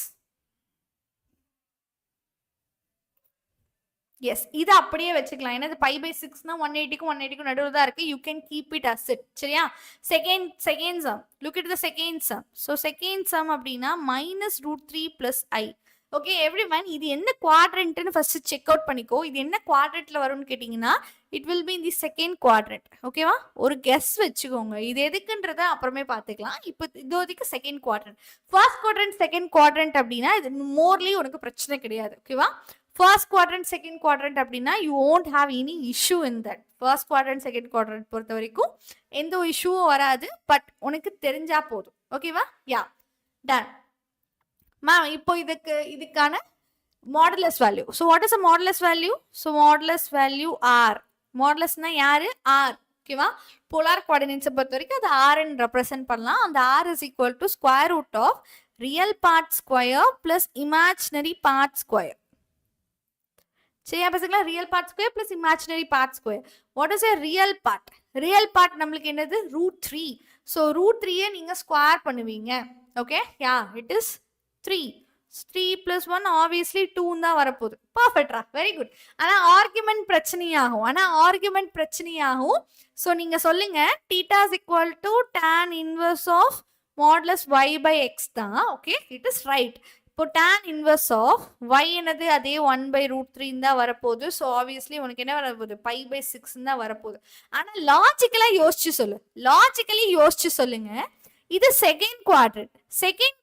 Yes இது அப்படியே வச்சுக்கலாம். ஏன்னா இது பை பை 6னா 180க்கும் 180க்கும் நடுவில் தான் இருக்கு. You can keep it as it. சரியா? Second sum. Look it the second sum. So second sum அப்படின்னா -√3 + i. ஓகே எவ்ரி ஒன், இது என்ன குவாட்ரண்ட்னு ஃபர்ஸ்ட் செக் அவுட் பண்ணிக்கோ. இது என்ன குவாட்ரண்ட்ல வரும்னு கேட்டிங்கன்னா it will be in the second quadrant. ஓகேவா? ஒரு கெஸ் வச்சுக்கோங்க. இது எதுக்குன்றத அப்புறமே பார்த்துக்கலாம். இப்போ இதோதைக்கு second quadrant. First quadrant second quadrant அப்படின்னா இது மோர்லி உனக்கு பிரச்சனை கிடையாது. ஓகேவா? ஃபர்ஸ்ட் குவாட்ரண்ட் செகண்ட் குவாட்ரண்ட் அப்படின்னா you won't have any issue in that. First quadrant second quadrant பொறுத்த வரைக்கும் எந்த இஷ்யூவும் வராது. பட் உனக்கு தெரிஞ்சா போதும். ஓகேவா? Yeah done ma'am. இப்போ இதுக்கான modulus value. So what is a modulus value? So modulus value R. மாடுலஸ்னா யாரு? ஆர். ஓகேவா? போலார் கோஆர்டினேட்ஸை பொறுத்த வரைக்கும் அது ஆர்ன்னு ரெப்ரசென்ட் பண்ணலாம். அந்த R is equal to square root of real part square plus imaginary part square. சரியா பசங்களா? Real part square plus imaginary part square. What is a real part? Real part நம்மளுக்கு என்னது? √3. ஸோ √3 நீங்க ஸ்கொயர் பண்ணுவீங்க. Okay yeah it is 3. 3 + 1 obviously 2 தான் வரப்போகுது. பர்ஃபெக்டா? Very good. ஆனால் ஆர்குமெண்ட் பிரச்சனையாகும். ஸோ நீங்க சொல்லுங்க θ = tan inverse of modulus y/x தான். Okay it is right. இப்போ tan inverse of y என்னது? அதே 1/√3 தான் வரப்போகுது. ஸோ ஆப்வியஸ்லி உனக்கு என்ன வரப்போகுது? π/6 தான் வரப்போகுது. ஆனால் லாஜிக்கலாக யோசிச்சு சொல்லுங்க. இது செகண்ட்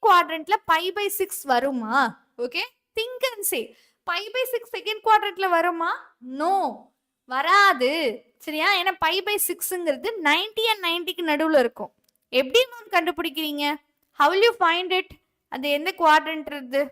குவாட்ரண்ட்ல π/6 வருமா? Okay think and say. π/6 second குவாட்ரண்ட்ல வருமா? நோ வராது. சரியா? ஏன்னா π/6ங்கிறது 90 and 90க்கு நடுவில் இருக்கும். எப்படி ma'am கண்டுபிடிக்கிறீங்க? how will you find it? அது எந்த குவாட்ரண்ட் இருக்கு?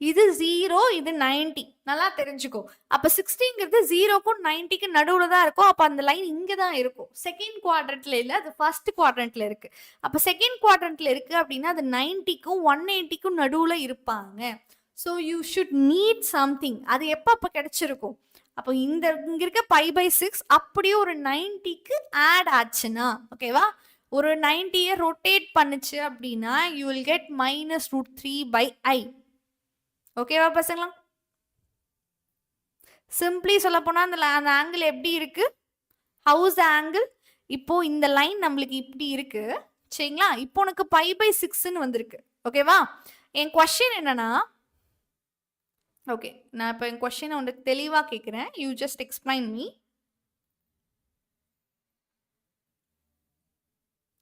இது 0, இது 90. நல்லா தெரிஞ்சுக்கோ. அப்ப 60ங்கிறது 0க்கும் 90க்கு நடுவில் தான் இருக்கும். அப்ப அந்த லைன் இங்க தான் இருக்கும். செகண்ட் குவாட்ரண்ட்ல இல்ல, அது ஃபர்ஸ்ட் குவாட்ரண்ட்ல இருக்கு. அப்ப செகண்ட் குவாட்ரண்ட்ல இருக்கு அப்படின்னா அது 90க்கும் 180க்கும் நடுவில் இருப்பாங்க. So you should need something. அது எப்ப கிடைச்சிருக்கும்? அப்போ இங்க இருக்க π/6 அப்படியே ஒரு 90க்கு ஆட் ஆச்சுன்னா, ஓகேவா? ஒரு 90யை ரொட்டேட் பண்ணுச்சு அப்படின்னா யூ வில் கெட் -√3/i. ஓகேவா பசங்களா? சிம்பிளி சொல்ல போனா அந்த ஆங்கிள் எப்படி இருக்கு? ஹவுஸ் த ஆங்கிள்? இப்போ இந்த லைன் நம்மளுக்கு இப்படி இருக்கு. சரிங்களா? இப்போ உனக்கு π/6ன்னு வந்திருக்கு. ஓகேவா? என் கொஸ்டின் என்னன்னா, ஓகே நான் இப்போ என் கொஸ்டினை உனக்கு தெளிவா கேட்கிறேன். You just explain me.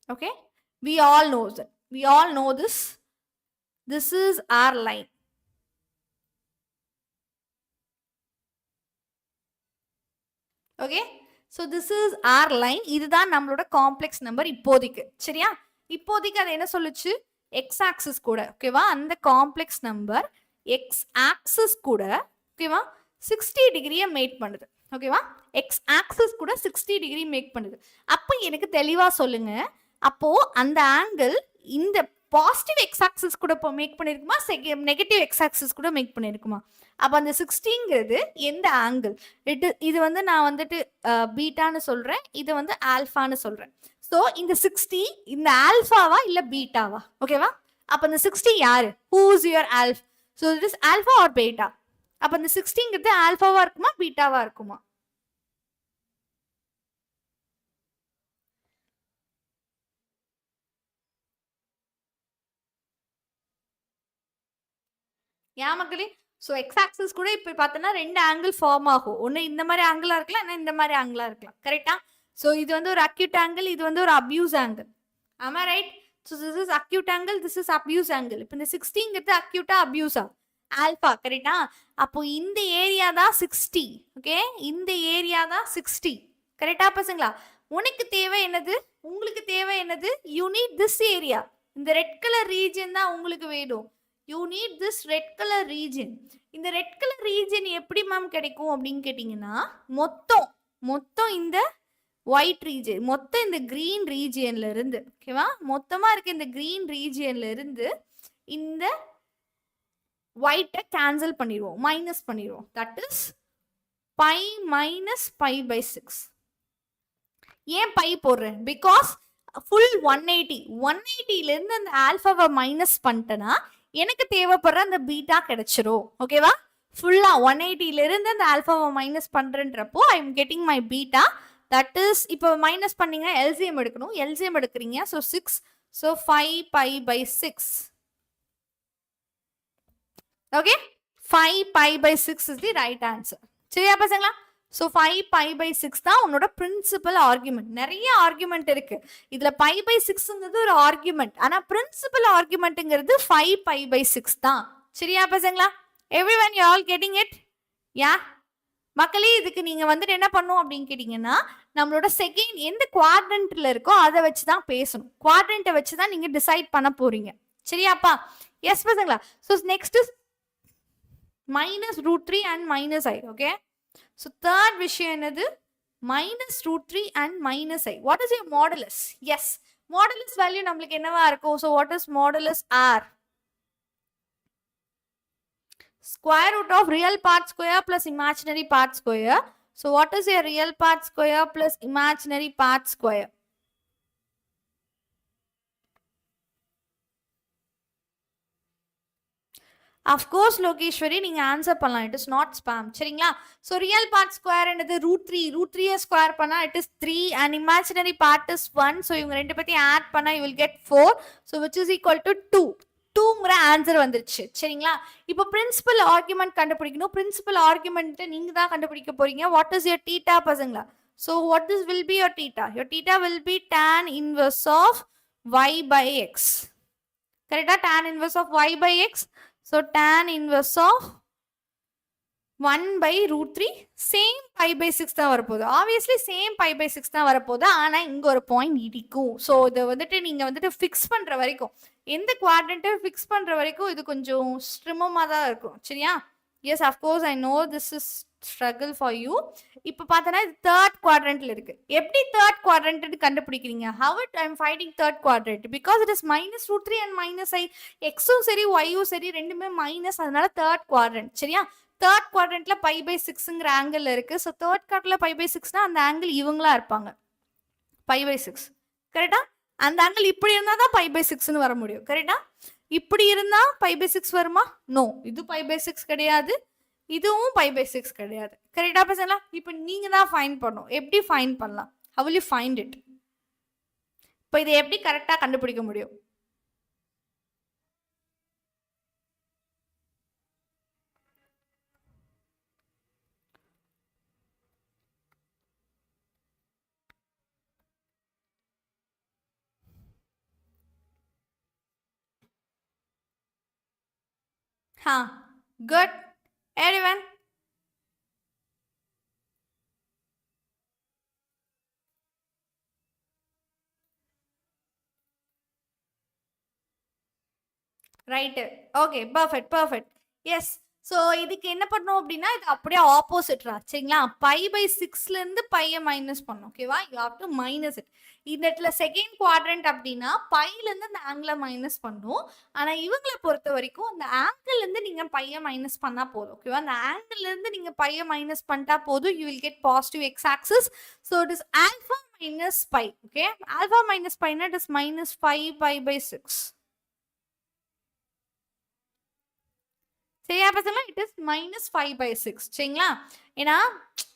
Okay, we all know this is our line. Okay, so this is our line. இதுதான் நம்மளோட காம்ப்ளெக்ஸ் நம்பர் இப்போதைக்கு. சரியா? இப்போதைக்கு அது என்ன சொல்லுச்சு? x ஆக்சிஸ் கூட. ஓகேவா? அந்த காம்ப்ளெக்ஸ் நம்பர் x ஆக்சிஸ் கூட ஓகேவா 60 டிகிரியை மேக் பண்ணுது. ஓகேவா? x ஆக்சிஸ் கூட 60 டிகிரி மேக் பண்ணுது. அப்போ எனக்கு தெளிவா சொல்லுங்க. அப்போ அந்த ஆங்கிள் இந்த பாசிட்டிவ் எக்ஸ் ஆக்சிஸ் கூட மேக் பண்ணிருக்குமா, நெகட்டிவ் எக்ஸ் ஆக்சிஸ் கூட மேக் பண்ணிருக்குமா? அப்போ அந்த 60ங்கிறது எந்த ஆங்கிள்? இது வந்து நான் வந்துட்டு பீட்டான்னு சொல்றேன், இது வந்து ஆல்ஃபான்னு சொல்றேன். ஸோ இந்த 60 இந்த ஆல்ஃபாவா இல்ல பீட்டாவா? ஓகேவா? அப்போ இந்த 60 யாரு? Who's your alpha? So it is alpha or beta? அப்போ இந்த 60ங்கிறது ஆல்ஃபாவா இருக்குமா பீட்டாவா இருக்குமா? ஏன் மக்களே? ஸோ எக்ஸ் ஆக்சிஸ் கூட இப்போ பார்த்தோன்னா 2 ஆங்கிள் ஃபார்ம் ஆகும். ஒன்று இந்த மாதிரி ஆங்கிளாக இருக்கலாம், இல்லை இந்த மாதிரி ஆங்கிளாக இருக்கலாம். கரெக்டா? ஸோ இது வந்து ஒரு அக்யூட் ஆங்கிள், இது வந்து ஒரு அப்யூஸ் ஆங்கிள். ஆமா right? So this is acute angle, this is abuse angle. இப்போ இந்த 60ங்கிறது அக்யூட்டா அப்யூஸா? ஆல்ஃபா. கரெக்டா? அப்போ இந்த ஏரியா தான் 60. ஓகே, இந்த ஏரியா தான் 60. கரெக்டா பசங்களா? உனக்கு தேவை என்னது? உங்களுக்கு தேவை என்னது? You need this area. இந்த ரெட் கலர் ரீஜன் தான் உங்களுக்கு வேணும். You need this red colour region. இந்த ரெட் கலர் ரீஜன் எப்படி மேம் கிடைக்கும் அப்படின்னு கேட்டிங்கன்னா, மொத்தம் இந்த ஒயிட் ரீஜன், மொத்தம் இந்த கிரீன் ரீஜியன்ல இருந்து, ஓகேவா, மொத்தமா இருக்க இந்த கிரீன் ரீஜியன்ல இருந்து இந்த ஒயிட்டை கேன்சல் பண்ணிடுவோம், மைனஸ் பண்ணிடுவோம். That is pi minus π/6. ஏன் பை போடுறேன்? பிகாஸ் ஃபுல் 180ல இருந்து அந்த ஆல்ஃபாவை மைனஸ் பண்ணிட்டேன்னா எனக்கு தேவைப்படுற அந்த பீட்டா கிடைச்சிரும். ஓகேவா? ஃபுல்லா 180ல இருந்து அந்த ஆல்பாவை மைனஸ் பண்றேன்றப்போ I am getting my beta. That is இப்போ மைனஸ் பண்ணீங்க எல்சிஎம் எடுக்கணும். எல்சிஎம் எடுக்கிறீங்க. So 6. So 5π/6. Okay, 5π/6 is the right answer. சரியா பசங்களா? ஸோ 5π/6 தான் உன்னோட பிரின்சிபல் ஆர்குமெண்ட். நிறைய ஆர்குமெண்ட் இருக்கு இதுல. π/6ங்கிறது ஒரு ஆர்குமெண்ட். ஆனா பிரின்சிபல் ஆர்குமெண்ட்ங்கிறது 5π/6 தான். சரியா பசங்களா? Everyone you all getting it? Yeah மக்களே, இதுக்கு நீங்க வந்துட்டு என்ன பண்ணும் அப்படின்னு கேட்டீங்கன்னா, நம்மளோட செகண்ட் எந்த குவாட்ரண்ட்ல இருக்கோ அதை வச்சுதான் பேசணும். குவாட்ரண்ட்டை வச்சுதான் நீங்க டிசைட் பண்ண போறீங்க. சரியாப்பா? எஸ் பசங்களா? So next -√3 and -i. Okay, so third விஷயம் என்னது? -√3 and -i. What is your modulus? Yes, modulus value நம்மளுக்கு என்னவா இருக்கும்? So what is modulus R? Square root of real part square plus imaginary part square. So what is your real part square plus imaginary part square? Of course Lokeshwari, நீங்க answer பண்ணலாம். It is not spam. சரிங்களா? So real part square என்னது? √3. √3 square பண்ணா it is 3 and imaginary part is 1. So இவங்க ரெண்டு பத்தி add பண்ணா you will get 4. So which is equal to 2. 2ங்கிற ஆன்சர் வந்துருச்சு. சரிங்களா? இப்போ பிரின்சிபல் ஆர்குமெண்ட் கண்டுபிடிக்கணும். பிரின்சிபல் ஆர்குமெண்ட் நீங்க தான் கண்டுபிடிக்க போறீங்க. வாட் இஸ் யுவர் தீட்டா பசங்களா? So what is will be your theta? Your theta will be tan inverse of y/x. கரெக்டா? tan inverse of y/x. So tan inverse of 1/√3 same π/6 தான் வரப்போகுது. Obviously same π/6 தான் வரப்போகுது. ஆனா இங்க ஒரு பாயிண்ட் இடிக்கும். ஸோ இதை வந்துட்டு நீங்க வந்துட்டு ஃபிக்ஸ் பண்ற வரைக்கும், எந்த குவாட்ரண்ட்டை ஃபிக்ஸ் பண்ற வரைக்கும் இது கொஞ்சம் ஸ்ட்ரிமமா தான் இருக்கும். சரியா? Yes, of course I know this is struggle for you. இப்போ பார்த்தோன்னா இது தேர்ட் குவாட்ரண்ட்ல இருக்கு. எப்படி தேர்ட் குவாட்ரண்ட் கண்டுபிடிக்கிறீங்க? How it I am finding third quadrant? Because it is -√3 and -i. எக்ஸும் சரி ஒய்யும் சரி ரெண்டுமே மைனஸ், அதனால தேர்ட் குவாட்ரண்ட். சரியா? தேர்ட் குவாட்ரண்ட்ல π/6ங்கிற ஆங்கிள் இருக்கு. ஸோ தேர்ட் குவாட்ரண்ட்ல π/6னா அந்த ஆங்கிள் இவங்களா இருப்பாங்க. π/6 கரெக்டா? அந்த ஆங்கிள் இப்படி இருந்தா தான் π/6ன்னு வர முடியும். கரெக்டா? இப்படி இருந்தா π/6 வருமா? நோ, இது π/6 கிடையாது, இதுவும் π/6 கிடையாது. கரெக்டா பசங்களா? இப்போ நீங்க தான் ஃபைண்ட் பண்ணணும். எப்படி ஃபைண்ட் பண்ணலாம்? how will you find it? இப்போ இதை எப்படி கரெக்டா கண்டுபிடிக்க முடியும்? Good. Everyone? Right. Okay, perfect. Yes. So இதுக்கு என்ன பண்ணோம் அப்படின்னா, இது அப்படியே ஆப்போசிட்ரா. சரிங்களா? π/6ல இருந்து பையை மைனஸ் பண்ணும். ஓகேவா? You have to minus it. இந்த இடத்துல செகண்ட் குவாட்ரண்ட் அப்படின்னா பைல இருந்து அந்த ஆங்கிளை மைனஸ் பண்ணும். ஆனா இவங்களை பொறுத்த வரைக்கும் அந்த ஆங்கிள் இருந்து நீங்க பையை மைனஸ் பண்ணா போதும். ஓகேவா? அந்த ஆங்கிள் இருந்து நீங்க பையை மைனஸ் பண்ணிட்டா போதும். You will get positive x axis. So it is alpha minus pi. Okay, alpha minus பைனா இட் இஸ் -5π/6. சரியா பசங்களா? It is -5/6. சரிங்களா? ஏன்னா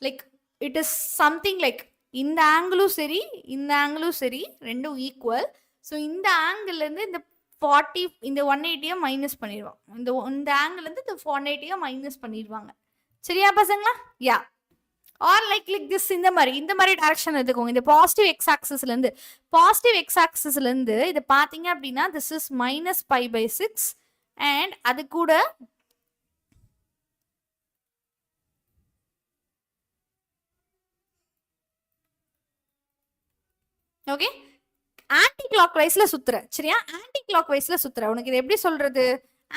like it is something like இந்த ஆங்கிளும் சரி இந்த ஆங்கிளும் சரி ரெண்டும் ஈக்குவல். ஸோ இந்த ஆங்கிள் இருந்து இந்த 40 இந்த 180 மைனஸ் பண்ணிடுவாங்க. இந்த ஆங்கிள் இருந்து இந்த 180 மைனஸ் பண்ணிடுவாங்க. சரியா பசங்களா? யா, ஆர் லைக் திஸ். இந்த மாதிரி டைரக்ஷன் எடுத்துக்கோங்க. இந்த பாசிட்டிவ் எக்ஸ் ஆக்சிஸ்ல இருந்து இது பாத்தீங்க அப்படின்னா திஸ் இஸ் -π/6 அண்ட் அது கூட ஓகே ஆன்டி கிளாக் வைஸ்ல சுத்துற. சரியா? ஆன்டி கிளாக் வைஸ்ல சுத்துற. உனக்கு இது எப்படி சொல்றது?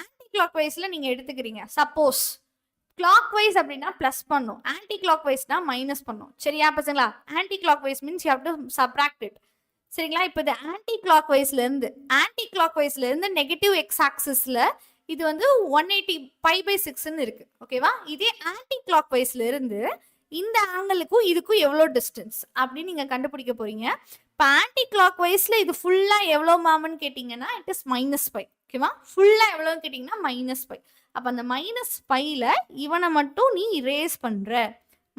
ஆன்டி கிளாக் வைஸ்ல நீங்க எடுத்துக்கிறீங்க. Suppose clockwise plus பண்ணும், ஆன்டி கிளாக் வைஸ்னா மைனஸ் பண்ணும். சரியா பசங்களா? Anticlockwise means you have to subtract it. சரிங்களா? இப்போ இது ஆன்டி கிளாக் வைஸ்ல இருந்து நெகட்டிவ் எக்ஸ் ஆக்சிஸ்ல இது வந்து 180 π/6ன்னு இருக்கு. ஓகேவா? இதே ஆன்டி கிளாக் வைஸ்ல இருந்து இந்த ஆங்கிளுக்கும் இதுக்கும் எவ்வளோ டிஸ்டன்ஸ் அப்படின்னு நீங்க கண்டுபிடிக்க போறீங்க. இப்போ ஆன்டி கிளாக் வைஸ்ல இது ஃபுல்லா எவ்வளோ மேம்னு கேட்டீங்கன்னா இட் இஸ் -π. ஓகேவா? ஃபுல்லா எவ்வளோன்னு கேட்டீங்கன்னா -π. அப்போ அந்த மைனஸ் பையில் இவனை மட்டும் நீ இரேஸ் பண்ணுற,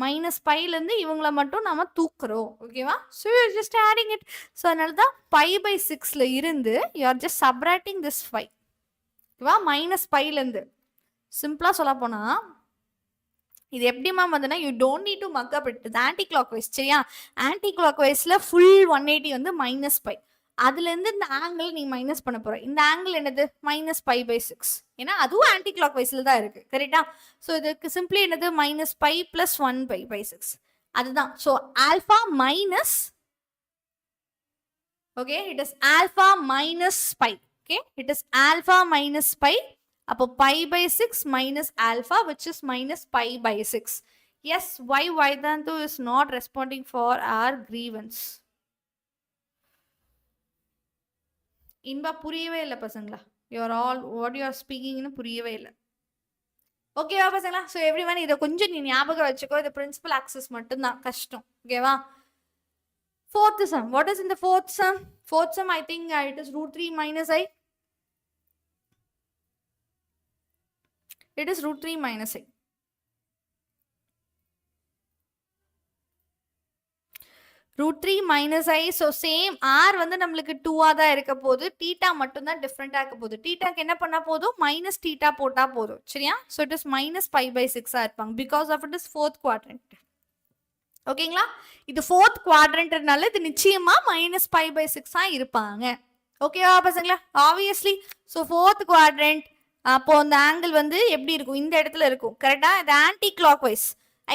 மைனஸ் பைலேருந்து இவங்கள மட்டும் நம்ம தூக்குறோம். ஓகேவா? So you just adding it. So அதனால தான் 5/6 இருந்து you are just subtracting this 5. ஓகேவா? மைனஸ் பைலேருந்து சிம்பிளாக சொல்ல போனால் இது எப்படி மேம் வந்துன்னா you don't need to mug up it anticlockwise. சரியா? ஆன்டி கிளாக் வைஸில் ஃபுல் 180 வந்து மைனஸ் பை, அதுலேருந்து இந்த ஆங்கிள் நீ மைனஸ் பண்ண போகிற. இந்த ஆங்கிள் என்னது? மைனஸ் 5/6. ஏன்னா அதுவும் ஆன்டி கிளாக் வைஸில் தான் இருக்குது. கரெக்டா? ஸோ இதுக்கு சிம்பிளி என்னது? Minus pi plus 1/6. அதுதான். So alpha minus, okay, it is alpha minus pi. Okay, it is alpha minus by. அப்போ π/6 minus alpha, which is minus π/6. Yes, why Vedantu is not responding for our grievance? Inba புரியவே இல்லை பசங்களா. You are all what you are ஸ்பீக்கிங்னு புரியவே இல்லை. ஓகேவா பசங்களா? So every one இதை கொஞ்சம் நீ ஞாபகம் வச்சுக்கோ. இது பிரின்சிபல் ஆக்சஸ் மட்டும்தான் கஷ்டம். ஓகேவா? Fourth sum. What is in the fourth sum? Fourth sum, I think it is √3 minus I. It is √3 minus I. √3 minus I. So same R வந்து நம்மளுக்கு 2 தான் இருக்க போகுது. தீட்டா மட்டும் தான் டிஃப்ரெண்டா இருக்க போகுது. தீட்டாக்கு என்ன பண்ணா போதும்? மைனஸ் தீட்டா போட்டா போதும். சரியா? So it is minus π/6 இருப்பாங்க. Because of it is fourth quadrant. ஓகேங்களா? இது fourth quadrantனால இது நிச்சயமா minus π/6 இருப்பாங்க. ஓகேவா பசங்களா? Obviously. So fourth quadrant. அப்போ அந்த ஆங்கிள் வந்து எப்படி இருக்கும்? இந்த இடத்துல இருக்கும். கரெக்டா? இது ஆன்டி கிளாக் வைஸ்.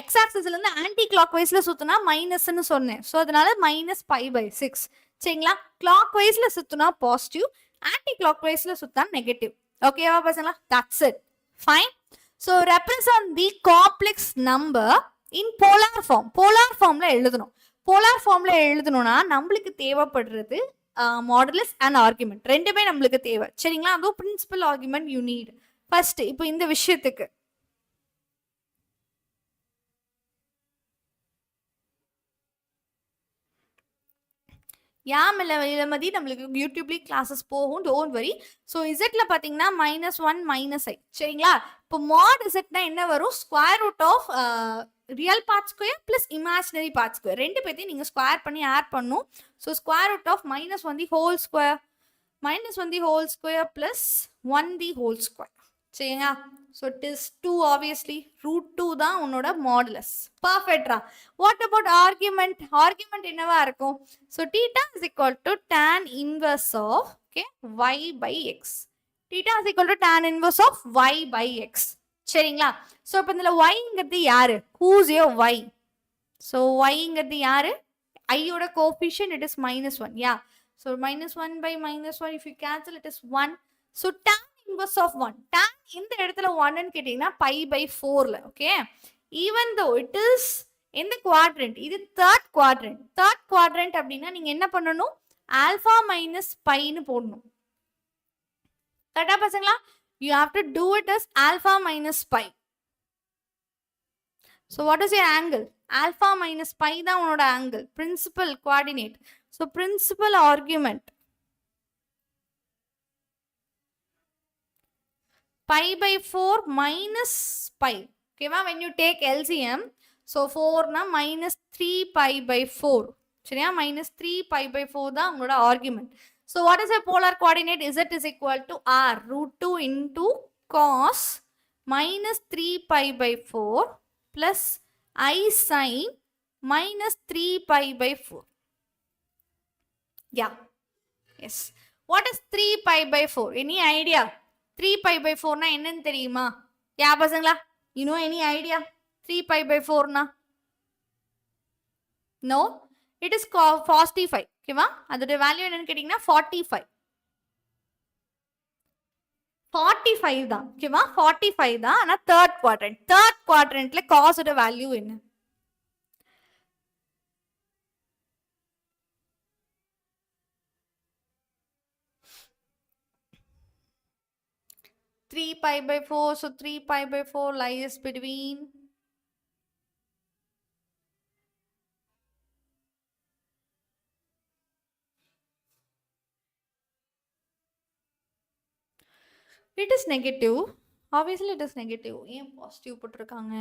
எக்ஸ் ஆக்சிஸ்ல இருந்து ஆன்டி கிளாக் வைஸ்ல சுத்தினா மைனஸ்ன்னு சொன்னேன். ஸோ அதனால minus π/6. சரிங்களா? கிளாக் வைஸ்ல சுத்தினா பாசிட்டிவ், ஆன்டி கிளாக் வைஸ்ல சுத்தா நெகட்டிவ். ஓகேவா பசங்களா? That's it. Fine. So represent the complex number in polar form. Polar ஃபார்ம்ல எழுதணும். போலார் ஃபார்ம்ல எழுதணும்னா நம்மளுக்கு தேவைப்படுறது மாடுலஸ் அண்ட் ஆர்குமெண்ட் ரெண்டுமே நம்மளுக்கு தேவை. சரிங்களா? அதுவும் principal argument you need. First இப்போ இந்த விஷயத்துக்கு மதி நம்மளுக்கு யூடியூப்லேயும் கிளாஸஸ் போகும். Don't worry. ஸோ இசட்ல பார்த்தீங்கன்னா -1 -i. சரிங்களா? இப்போ மாட் இசட்னா என்ன வரும்? Square root of real part square plus imaginary part square ரெண்டு பேர்த்தையும் நீங்கள் ஸ்கொயர் பண்ணி ஆட் பண்ணும். So square root of -1 the whole square, -1 the whole square plus 1 the whole square. சரிங்களா? So it is 2 obviously. √2 தான் உன்னோட மாடுலஸ். பர்ஃபெக்டா? What about argument? Argument என்னவா இருக்கும்? So theta is equal to tan inverse of y/x. Theta is equal to tan inverse of y/x. சரிங்களா? So இப்போ இதில் yங்கிறது யாரு? Who's your y? ஸோ yங்கிறது யாரு? ஐயோட coefficient it is -1. Yeah. So -1/-1, if you cancel it is 1. ஸோ tan inverse of 1. tan இந்த இடத்துல 1ன்னு கேட்டீங்கன்னா π/4ல. Okay, even though it is இந்த குவாட்ரண்ட், இது தேர்ட் குவாட்ரண்ட். தேர்ட் குவாட்ரண்ட் அப்படின்னா நீங்க என்ன பண்ணணும்? ஆல்ஃபா மைனஸ் பைன்னு போடணும். கரெக்டா பசங்களா? you have to do it as alpha minus pi. So what is your angle? Alpha minus pi தான் உன்னோட angle. Principal coordinate. So principal argument. π/4 minus pi. Okay, when you take LCM, so 4 na minus 3 π/4. சரியா? minus 3 π/4 தான் உங்களோட argument. So what is a polar coordinate? Z is equal to R √2 into cos minus 3 π/4 plus I sin minus 3 π/4. Yeah. Yes. What is 3 π/4? Any idea? 3 π/4 na என்னன்னு தெரியுமா? யா பசங்களா? You know any idea? 3 π/4 na? No? It is 45. ஓகேவா? அதோட value என்னன்னு கேட்டீங்கன்னா 45. 45 தான். ஓகேவா? 45 தான். ஆனா தேர்ட் குவாட்ரண்ட். தேர்ட் குவாட்ரண்ட்ல காஸோட வேல்யூ என்ன? Three π/4. So 3 π/4 lies between it is negative. obviously it is negative. ஏன் பாசிட்டிவ் போட்டிருக்காங்க?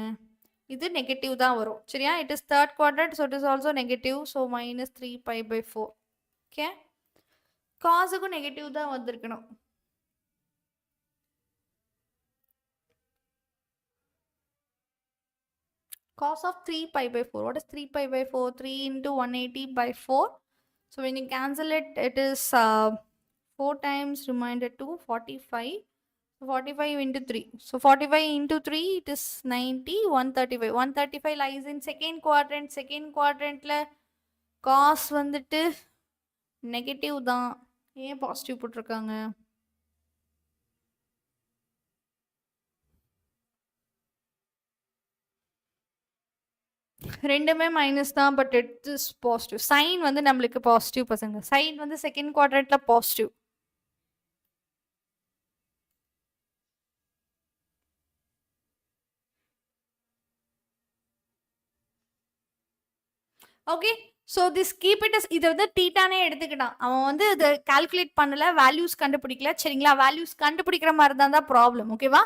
இது நெகட்டிவ் தான் வரும் சரியா? it is third quadrant, so it is also negative, so minus 3 pi by 4. okay, cosக்கு negative தான் வந்திருக்கணும். cos of 3 pi by 4. What is 3 pi by 4? 3 into 180 by 4. So when you cancel it, it is 4 times remainder 2, 45. 45 into 3. So 45 into 3, it is 90, 135. 135 lies in second quadrant. Second quadrant la cos வந்துட்டு negative தான். ஏன் positive போட்டிருக்காங்க? ரெண்டுமே minus தான், but it is positive. Sign வந்து நம்மளுக்கு positive பசங்க. Sign வந்து செகண்ட் குவாட்ரண்ட்ல positive. Okay, so this keep it இதை வந்து தீட்டானே எடுத்துக்கிட்டான். அவன் வந்து இதை கால்குலேட் பண்ணல, வேல்யூஸ் கண்டுபிடிக்கல சரிங்களா? வேல்யூஸ் கண்டுபிடிக்கிற மாதிரி தான் ப்ராப்ளம். ஓகேவா?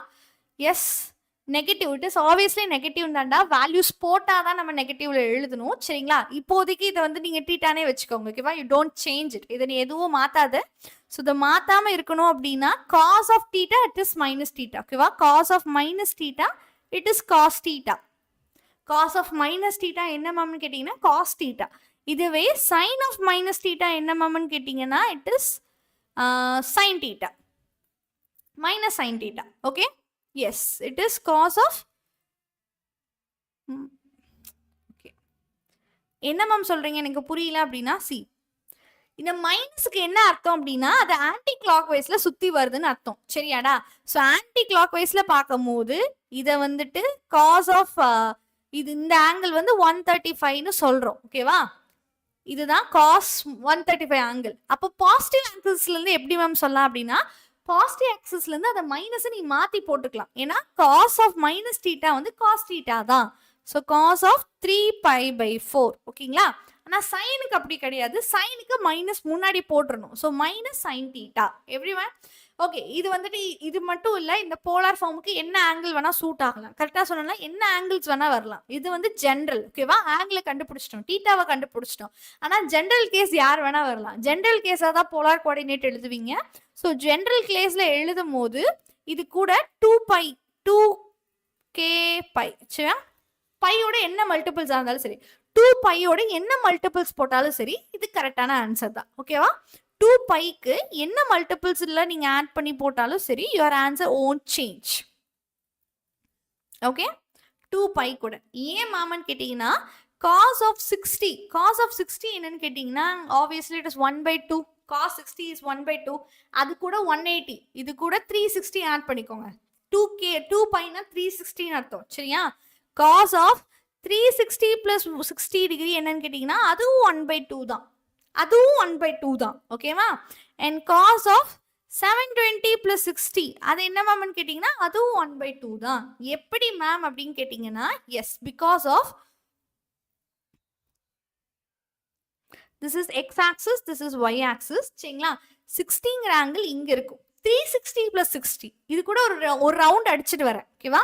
Yes, negative. It is obviously negative தான்டா. வேல்யூஸ் போட்டால் தான் நம்ம நெகட்டிவ்ல எழுதணும் சரிங்களா? இப்போதைக்கு இதை வந்து நீங்கள் தீட்டானே வச்சுக்கோங்க. ஓகேவா? You don't change it. இதை நீ எதுவும் மாற்றாத. ஸோ இதை மாற்றாமல் இருக்கணும் அப்படின்னா cos of theta it is minus theta. ஓகேவா? Cos of minus theta it is cos theta. Cos of minus theta என்ன மேம்னு கேட்டிங்கன்னா காஸ் தீட்டா. இதுவே சைன் ஆஃப் மைனஸ் தீட்டா என்ன மேம்னு கேட்டிங்கன்னா it is sine theta, minus sine theta. Okay, yes, it is cos of. Okay, என்ன ma'am சொல்றீங்க எனக்கு புரியல அப்படின்னா, சி இந்த மைனஸுக்கு என்ன அர்த்தம் அப்படின்னா அது ஆன்டி கிளாக் வைஸ்ல சுத்தி வருதுன்னு அர்த்தம் சரியாடா? ஸோ ஆன்டி கிளாக் வைஸ்ல பார்க்கும் போது இதை வந்துட்டு காஸ் ஆஃப் இது இந்த ஆங்கிள் வந்து 135ன்னு சொல்றோம். ஓகேவா? இதுதான் காஸ் 135 ஆங்கிள். அப்போ பாசிட்டிவ் ஆக்சிஸ்ல இருந்து எப்படி மேம் சொல்லலாம் அப்படின்னா, பாசிட்டிவ் ஆக்சிஸ்ல இருந்து அதை மைனஸ் நீ மாத்தி போட்டுக்கலாம். ஏன்னா காஸ் ஆஃப் மைனஸ் தீட்டா வந்து காஸ் தீட்டா தான். So cos of 3 pi by 4. ஓகேங்களா? ஆனால் சைனுக்கு அப்படி கிடையாது. சைனுக்கு மைனஸ் முன்னாடி போட்டுருணும். So minus sine theta. Everyone okay, இது வந்துட்டு இது மட்டும் இல்லை, இந்த போலார் ஃபார்முக்கு என்ன ஆங்கிள் வேணா சூட் ஆகலாம். கரெக்டாக சொன்னா என்ன ஆங்கிள்ஸ் வேணா வரலாம். இது வந்து ஜென்ரல். ஓகேவா? ஆங்கிளை கண்டுபிடிச்சிட்டோம், தீட்டாவை கண்டுபிடிச்சிட்டோம். ஆனால் ஜென்ரல் கேஸ் யார் வேணா வரலாம். ஜென்ரல் கேஸாக தான் போலார் கோஆர்டினேட் எழுதுவீங்க. ஸோ ஜென்ரல் கேஸில் எழுதும் போது இது கூட 2k சரியா? பையோட என்ன மல்டிபிள்ஸாக இருந்தாலும் சரி, 2 பையோட என்ன மல்டிபிள்ஸ் போட்டாலும் சரி, இது கரெக்டான ஆன்சர் தான். ஓகேவா? 2 பைக்கு என்ன மல்டிபிள்ஸ் இல்லை நீங்க ஆட் பண்ணி போட்டாலும் சரி, your answer won't change. Okay, 2 pi கூட ஏன் மாமன் கேட்டீங்கன்னா cos of 60. cos of 60 என்னன்னு கேட்டீங்கன்னா obviously it is 1/2. cos 60 is 1/2. அது கூட 180, இது கூட 360 ஆட் பண்ணிக்கோங்க. 2 பைனா 360 அர்த்தம் சரியா? cos of 360 plus 60 degree என்னன்னு கேட்டீங்கன்னா அதுவும் 1/2 தான். அதுவும் 1/2 தான். ஓகேவா? அண்ட் cos of 720 plus 60 அது என்ன மேம்னு கேட்டிங்கன்னா அதுவும் 1/2 தான். எப்படி மேம் அப்படின்னு கேட்டிங்கன்னா, yes, because of this is x axis, this is y axis சரிங்களா? 60ங்கிற ஆங்கிள் இங்க இருக்கும். 360 plus 60 இது கூட ஒரு ரவுண்ட் அடிச்சுட்டு வரேன். ஓகேவா?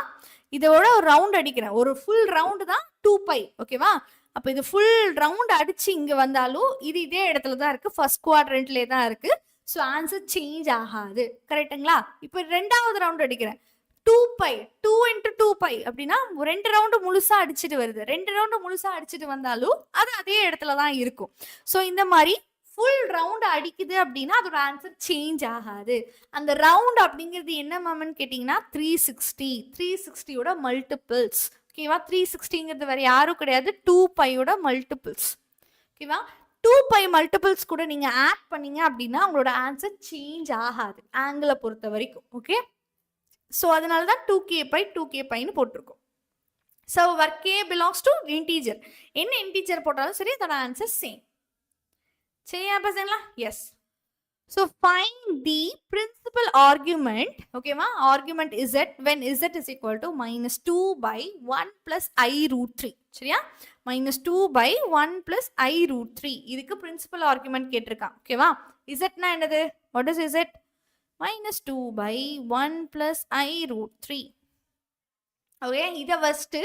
இதோட ஒரு ரவுண்ட் அடிக்கிறேன். ஒரு ஃபுல் ரவுண்டு தான் 2 பை. ஓகேவா? அப்போ இது ஃபுல் ரவுண்ட் அடிச்சு இங்க வந்தாலும் இது இதே இடத்துல தான் இருக்கு, ஃபர்ஸ்ட் குவாட்ரண்ட்லேயே தான் இருக்கு. ஸோ ஆன்சர் சேஞ்ச் ஆகாது. கரெக்டுங்களா? இப்போ ரெண்டாவது ரவுண்ட் அடிக்கிறேன். 2 பை 2 into 2 பை அப்படின்னா 2 ரவுண்டு முழுசா அடிச்சுட்டு வருது. 2 ரவுண்டு முழுசா அடிச்சுட்டு வந்தாலும் அது அதே இடத்துல தான் இருக்கும். ஸோ இந்த மாதிரி ஃபுல் ரவுண்ட் அடிக்குது அப்படின்னா அதோட ஆன்சர் சேஞ்ச் ஆகாது. அந்த ரவுண்ட் அப்படிங்கிறது என்ன மேம்னு கேட்டிங்கன்னா 360. 360யோட மல்டிபிள்ஸ். ஓகேவா? 360ங்கிறது வேற யாரும் கிடையாது, 2 பையோட மல்டிபிள்ஸ். ஓகேவா? 2 பை மல்டிபிள்ஸ் கூட நீங்க ஆட் பண்ணீங்க அப்படின்னா உங்களோட ஆன்சர் சேஞ்ச் ஆகாது ஆங்கிளை பொறுத்த வரைக்கும். ஓகே, ஸோ அதனால தான் 2k பை 2k பைன்னு போட்டிருக்கோம். So where k belongs to integer. என்ன இன்டீஜர் போட்டாலும் சரி அதோட ஆன்சர் சேம். சரியா பசங்களா? Yes. So find the principal argument. Okay ma? Argument z when z is equal to minus 2 by 1 plus I root 3. சரியா? minus 2 by 1 plus I root 3. இதுக்கு principal argument கேட்டிருக்கான். ஓகேவா? z னா என்னது? What is z? minus 2 by 1 plus I root 3. Okay, இதை first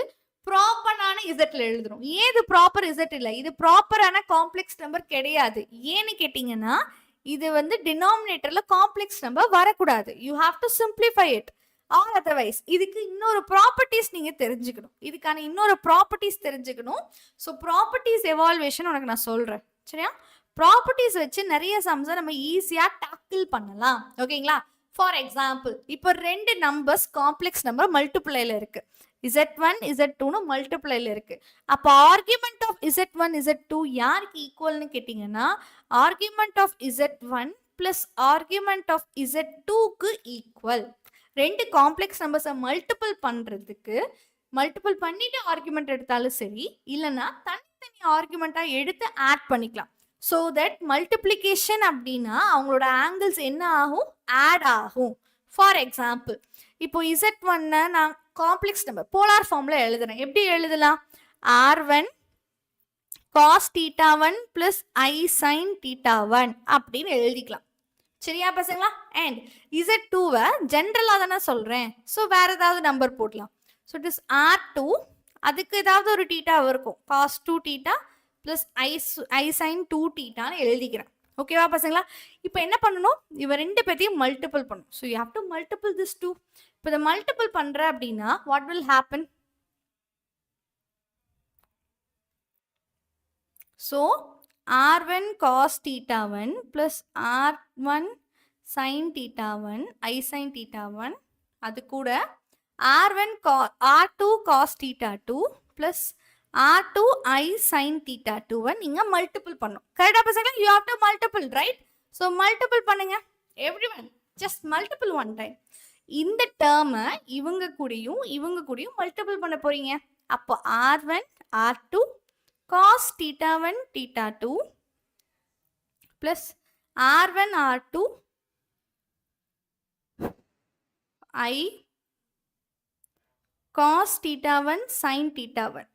ப்ராப்பரான இசட்ல எழுதுறோம். ஏன் இது ப்ராப்பர் இசட் இல்லை, இது ப்ராப்பரான காம்ப்ளெக்ஸ் நம்பர் கிடையாது. ஏன்னு கேட்டிங்கன்னா இது வந்து டினாமினேட்டர்ல காம்ப்ளெக்ஸ் நம்பர் வரக்கூடாது. You have to simplify it or otherwise. இதுக்கு இன்னொரு ப்ராப்பர்ட்டிஸ் நீங்க தெரிஞ்சுக்கணும். இதுக்கான இன்னொரு ப்ராப்பர்ட்டிஸ் தெரிஞ்சுக்கணும். ஸோ ப்ராப்பர்ட்டிஸ் எவால்வேஷன் உனக்கு நான் சொல்றேன், சரியா? ப்ராப்பர்ட்டிஸ் வச்சு நிறைய சம்ஸை நம்ம ஈஸியாக டேக்கிள் பண்ணலாம். ஓகேங்களா? ஃபார் எக்ஸாம்பிள், இப்போ ரெண்டு நம்பர்ஸ் காம்ப்ளெக்ஸ் நம்பர் மல்டிப்ளைல இருக்கு. Z1 Z2 மல்டிப்ளைல இருக்கு. அப்போ ஆர்குமெண்ட் ஆஃப் Z1 Z2 யாருக்கு ஈக்குவல்னு கேட்டிங்கன்னா argument of Z1 plus argument of Z2க்கு ஈக்குவல். ரெண்டு காம்ப்ளெக்ஸ் நம்பர்ஸை மல்டிபிள் பண்ணுறதுக்கு மல்டிபிள் பண்ணிட்டு ஆர்குமெண்ட் எடுத்தாலும் சரி, இல்லைன்னா தனித்தனி ஆர்குமெண்ட்டாக எடுத்து ஆட் பண்ணிக்கலாம். ஸோ தட் மல்டிப்ளிகேஷன் அப்படின்னா அவங்களோட ஆங்கிள்ஸ் என்ன ஆகும், ஆட் ஆகும். ஃபார் எக்ஸாம்பிள், இப்போ Z1 நான் காம்ப்ளெக்ஸ் நம்பர் போலார் ஃபார்ம்ல எழுதுறேன். எப்படி எழுதலாம்? R1 cos θ1 plus I sin θ1 அப்படின்னு எழுதிக்கலாம். சரியா பசங்களா? அண்ட் Z2வை ஜென்ரலாக தானே சொல்கிறேன். ஸோ வேற ஏதாவது நம்பர் போடலாம். ஸோ இட் இஸ் R2, அதுக்கு ஏதாவது ஒரு தீட்டா இருக்கும், cos 2θ plus I sin 2θன்னு எழுதிக்கிறேன். ஓகேவா பசங்களா? இப்போ என்ன பண்ணணும், இவ ரெண்டு பேத்தையும் மல்டிபிள் பண்ணணும். So you have to multiple this 2. இப்போ இதை மல்டிபிள் பண்ற அப்படின்னா what will happen? So R1 cos θ1 plus R1 sin θ1 I sin θ1, அது கூட R2 cos θ2 plus R2 I sin θ2 நீங்க மல்டிபிள் பண்ணும். கரெக்டா பசங்களா? You have to multiple, right? So multiple பண்ணுங்க. Everyone just multiple one time. இந்த டேர்மை இவங்க கூடயும் மல்டிபிள் பண்ண போறீங்க. அப்போ R1 R2 cos θ1 θ2 plus R1 R2 I cos θ1 sin θ1.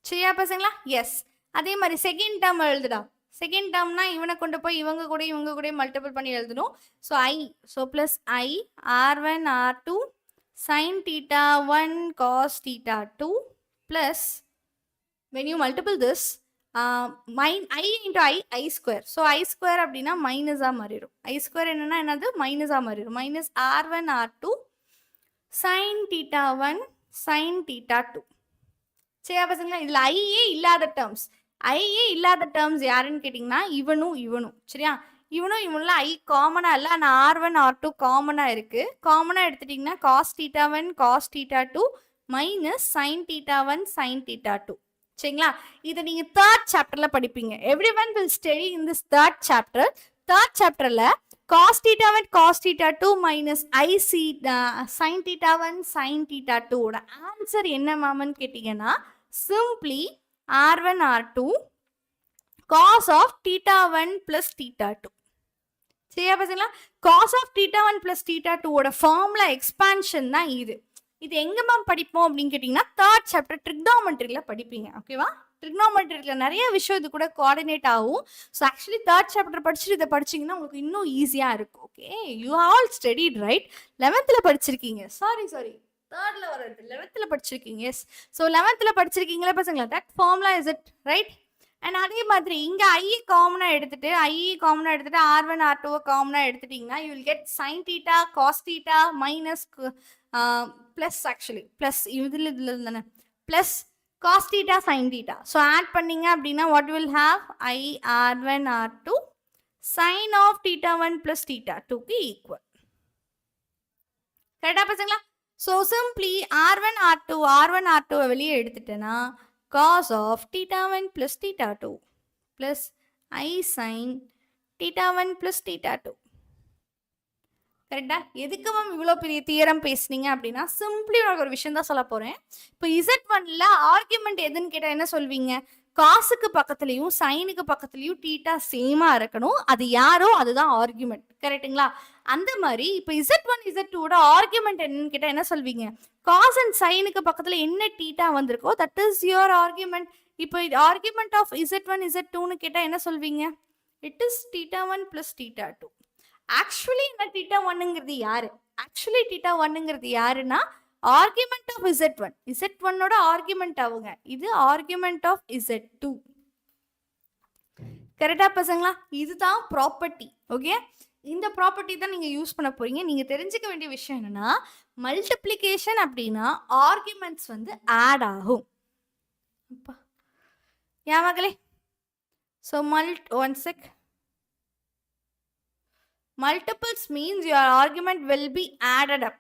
சரியா பசங்களா? எஸ். அதே மாதிரி செகண்ட் டேர்ம் எழுதுடா. செகண்ட் டேர்ம்னா இவனை கொண்டு போய் இவங்க கூட மல்டிபிள் பண்ணி எழுதணும். So plus I R1 R2 sin θ1 cos θ2 plus when you multiple this I into I square. So I square அப்படின்னா மைனஸாக மாறிடும். I square என்னது? மைனஸாக மாறிடும். Minus R1 R2 sin θ1 sin θ2. சரியா பசங்களா? இதில் ஐயே இல்லாத டேர்ம்ஸ் யாருன்னு கேட்டிங்கன்னா இவனும். சரியா? இவனும் ஐ காமனாக இல்லை, ஆனால் R1 R2 காமனாக இருக்குது. காமனாக எடுத்துட்டிங்கன்னா cos θ1 cos θ2 minus sin θ1 sin θ2. சரிங்களா? இதை நீங்கள் தேர்ட் சாப்டரில் படிப்பீங்க. Everyone will study in this third chapter. Third சாப்டரில் cos θ1 cos θ2 minus sin θ1 sin θ2 ஓட ஆன்சர் என்ன மாமன்னு கேட்டிங்கன்னா simply R1 R2 cos of θ1 plus θ2. சரியா பசங்களா? cos of θ1 plus θ2 ஓட ஃபார்முலா எக்ஸ்பான்ஷன் தான் இது. இது எங்கம்மா படிப்போம் அப்படின்னு கேட்டிங்கன்னா தேர்ட் சாப்டர் ட்ரிக்னாமெட்ரியில் படிப்பீங்க. ஓகேவா? ட்ரிக்னாமெட்ரியில் நிறைய விஷயம் இது கூட கோஆர்டினேட் ஆகும். ஸோ ஆக்சுவலி தேர்ட் சாப்டர் படிச்சுட்டு இதை படிச்சிங்கன்னா உங்களுக்கு இன்னும் ஈஸியாக இருக்கும். Okay, you all studied right? 11th படிச்சிருக்கீங்க. சாரி தேர்டில் வர்றது 11th படிச்சிருக்கீங்க. எஸ். ஸோ 11th படிச்சிருக்கீங்களா பசங்களா? That formula is it right? And அதே மாதிரி இங்கே ஐ காமனாக எடுத்துட்டு R1 R2 காமனாக எடுத்துட்டிங்கன்னா you will get sin θ cos θ minus plus actually plus இதில் தானே plus cos θ sin θ. So add பண்ணிங்க அப்படின்னா what will have I R1 R2 sin of θ1 plus θ2க்கு ஈக்குவல். கரெக்டா பசங்களா? ஸோ சிம்பிளி R1 R2 வெளியே எடுத்துட்டேன்னா cos of θ1 plus θ2 plus I sin θ1 plus θ2. கரெக்டா? எதுக்கு மேம் இவ்வளோ பெரிய தியரம் பேசுனீங்க அப்படின்னா சிம்பிளி ஒரு விஷயம் தான் சொல்ல போகிறேன். இப்போ Z1ல ஆர்குமெண்ட் எதுன்னு கேட்டால் என்ன சொல்வீங்க? காசுக்கு பக்கத்துலையும் சைனுக்கு பக்கத்துலையும் தீட்டா சேமாக இருக்கணும். அது யாரோ அதுதான் ஆர்குமெண்ட். கரெக்டுங்களா? அந்த மாதிரி இப்போ Z1 Z2வோட ஆர்குமெண்ட் என்னன்னு கேட்டால் என்ன சொல்வீங்க? காஸ் அண்ட் சைனுக்கு பக்கத்தில் என்ன தீட்டா வந்திருக்கோ தட் இஸ் யுவர் ஆர்குமெண்ட். இப்போ ஆர்குமெண்ட் ஆஃப் Z1 Z2ன்னு கேட்டால் என்ன சொல்வீங்க? It is θ1 plus θ2. ஆக்சுவலி இந்த தீட்டா ஒன்னுங்கிறது யாரு? ஆக்சுவலி தீட்டா ஒன்னுங்கிறது யாருன்னா ஆர்குமெண்ட் ஆஃப் Z1. Z1ஓட ஆர்குமெண்ட் அவங்க. இது ஆர்குமெண்ட் ஆஃப் Z2. கரெக்டா பசங்களா? இதுதான் ப்ராப்பர்ட்டி. ஓகே, இந்த ப்ராப்பர்ட்டி தான் நீங்க யூஸ் பண்ண போறீங்க. நீங்க தெரிஞ்சுக்க வேண்டிய விஷயம் என்னன்னா மல்டிப்ளிகேஷன் அப்படின்னா ஆர்குமெண்ட்ஸ் வந்து ஆட் ஆகும். யா மகளே? So one check. Multiples means your argument will be added up.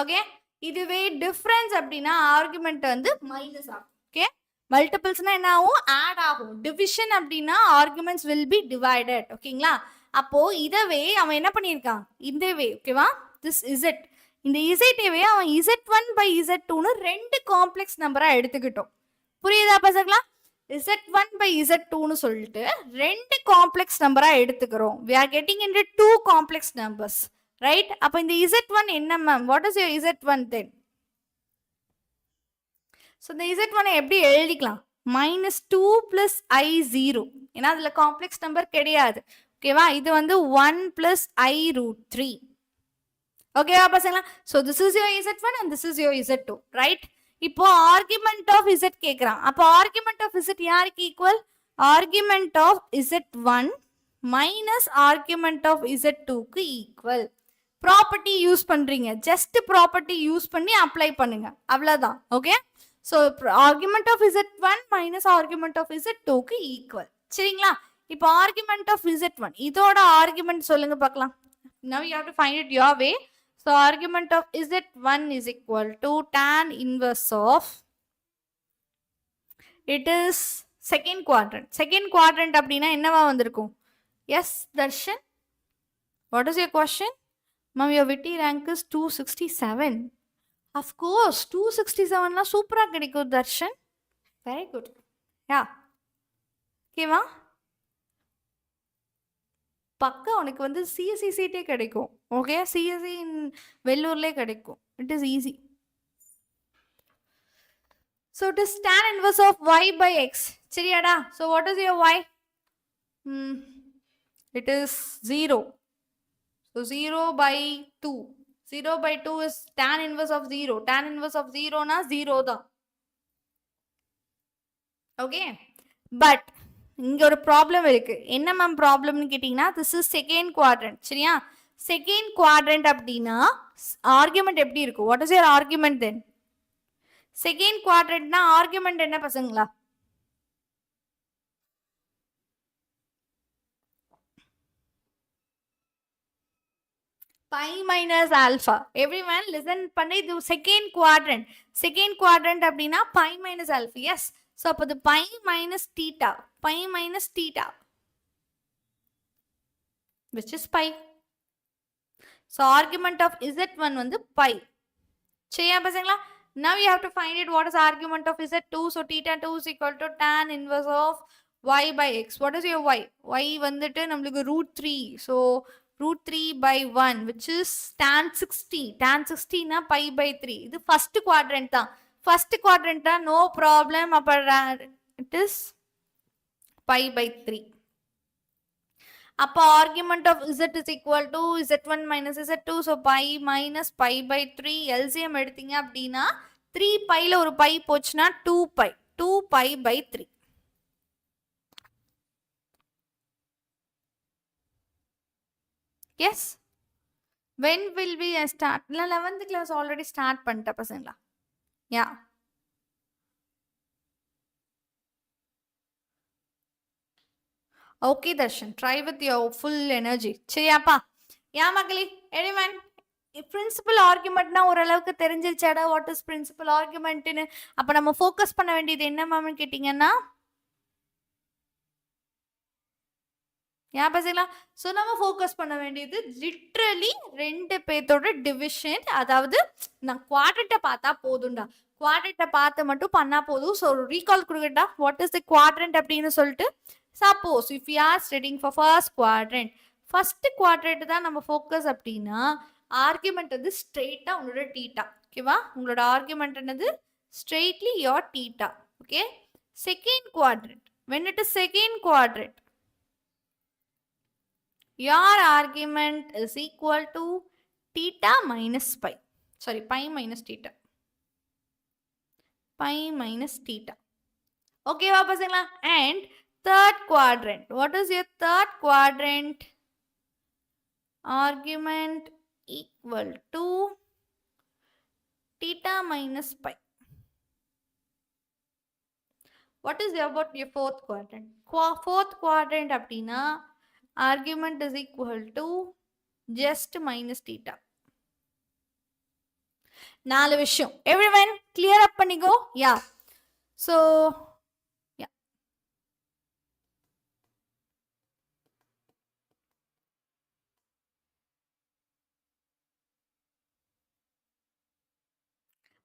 Okay, இதுவே difference அப்படின்னா ஆர்குமெண்ட் வந்து மைனஸ் ஆகும். ஓகே, மல்டிபிள்ஸ்னா என்ன ஆகும்? ஆட் ஆகும். டிவிஷன் அப்படின்னா ஆர்குமெண்ட்ஸ் will be divided. ஓகேங்களா? அப்போ இதவே அவன் என்ன பண்ணியிருக்கான்? இந்த வே, ஓகேவா? திஸ் இசட், இந்த இசட்வே அவன் Z1 by Z2ன்னு ரெண்டு காம்ப்ளெக்ஸ் நம்பரா எடுத்துக்கிட்டோம். புரியுதா பசங்களா? Z1 by Z2ன்னு சொல்லிட்டு ரெண்டு காம்ப்ளெக்ஸ் நம்பரா எடுத்துக்கிறோம். we are getting into two complex numbers, right? அப்ப இந்த Z1 என்ன ma'am? what is your Z1 then? so இந்த Z1 எப்படி எழுதிக்கலாம்? -2 plus I0, ஏன்னா அதுல காம்ப்ளெக்ஸ் நம்பர் கிடையாது. ஓகேவா? இது வந்து 1 plus I√3. ஓகேவா பசங்களா? so this is your Z1 and this is your Z2, right? இப்போ ஆர்குமெண்ட் ஆஃப் Z கேக்குறான். அப்போ ஆர்குமெண்ட் ஆஃப் Z யாருக்கு equal? Argument of Z1 minus argument of Z2க்கு ஈக்குவல். ப்ராப்பர்ட்டி யூஸ் பண்றீங்க, ஜஸ்ட் ப்ராப்பர்ட்டி யூஸ் பண்ணி apply பண்ணுங்க, அவ்வளவுதான். Okay, so argument of Z1 minus argument of Z2க்கு ஈக்குவல். சரிங்களா? இப்போ ஆர்குமெண்ட் ஆஃப் Z1 இதோட ஆர்குமெண்ட் சொல்லுங்க பார்க்கலாம். now you have to find it your way. So argument of Z1 is equal to tan inverse of, it is second quadrant. Second quadrant அப்படின்னா என்னவா வந்திருக்கும்? Yes, Darshan. What is your question? Ma'am, your witty rank is 267. Of course, 267 சூப்பரா கிடைக்கும் Darshan. Very good. Yeah. ஓகேவா? பக்கா உனக்கு வந்து CSC சீட்டே கிடைக்கும். ஓகே, சிஎஸ்சி வெள்ளூர்லேயே கிடைக்கும். It is easy. So it is tan inverse of y by x. சரியாடா? So what is your y? It is 0. So 0 by 2. 0 by 2 is tan inverse of 0. tan inverse of 0னா 0 தான். Okay, but இங்க ஒரு problem இருக்கு. என்ன ma'am ப்ராப்ளம்னு கேட்டீங்கன்னா this is second quadrant. சரியா? Second quadrant அப்படின்னா ஆர்குமெண்ட் எப்படி இருக்கும்? What is your argument then? Second குவாட்ரண்ட்னா ஆர்குமெண்ட் என்ன பசங்களா? Pi minus alpha. Everyone listen பண்ணி, இது செகண்ட் குவாட்ரண்ட். செகண்ட் குவாட்ரண்ட் அப்படின்னா pi minus alpha. Yes, so அப்போ இது pi minus theta, pi minus theta, which is pi. So argument of Z1 வந்து pi. சரியா பசங்களா? Now you have to find it what is argument of Z2. So theta 2 is equal to tan inverse of y by x. What is your y? Y வந்துட்டு நம்மளுக்கு √3. So √3 by 1 which is tan 60. Tan 60 னா pi by 3. இது first quadrant தான். First quadrant தான், no problem. அப்ப it is pi by 3. அப்ப argument of Z is equal to Z1 minus Z2. so pi minus pi by 3. LCM எடுத்தீங்க அப்படின்னா 3 பைல ஒரு by போச்சுன்னா 2 pi. 2 pi by 3. Yes. When will we start? 11th class already start பண்ணிட்ட பசங்களா? Yeah. Okay Darshan, try with your full energy. சரியாப்பா? யா மகளே? Anyone principal ஆர்குமெண்ட்னா ஓரளவுக்கு தெரிஞ்சிருச்சாடா what is principal ஆர்குமெண்ட்னு? அப்ப நம்ம ஃபோக்கஸ் பண்ண வேண்டியது என்ன மேம்னு கேட்டீங்கன்னா, யா பசங்களா? ஸோ நம்ம ஃபோக்கஸ் பண்ண வேண்டியது லிட்ரலி ரெண்டு பேர்த்தோட டிவிஷன். அதாவது நான் குவாட்ரண்ட்டை பார்த்தா போதும்டா, குவாட்ரண்ட்டை பார்த்து மட்டும் பண்ணா போதும். ஸோ ரீகால் கொடுக்கட்டா வாட் இஸ் தி குவாட்ரண்ட் அப்படின்னு சொல்லிட்டு. Suppose if you are studying for first quadrant, first quadrant தான் நம்ம ஃபோக்கஸ் அப்படின்னா ஆர்குமெண்ட் வந்து ஸ்ட்ரெயிட்டாக உங்களோட டீட்டா. ஓகேவா? உங்களோட ஆர்குமெண்ட் என்னது? Straightly your theta. Okay, second quadrant. When it is second quadrant, your argument is equal to theta minus pi. Sorry, pi minus theta. Pi minus theta. Okay, வாப்பா and third quadrant. What is your third quadrant? Argument equal to theta minus pi. What is about your fourth quadrant? Fourth quadrant அப்படினா argument is equal to just minus theta. 4 விஷயம். Everyone clear up பண்ணிக்கோ? Yeah. So, yeah.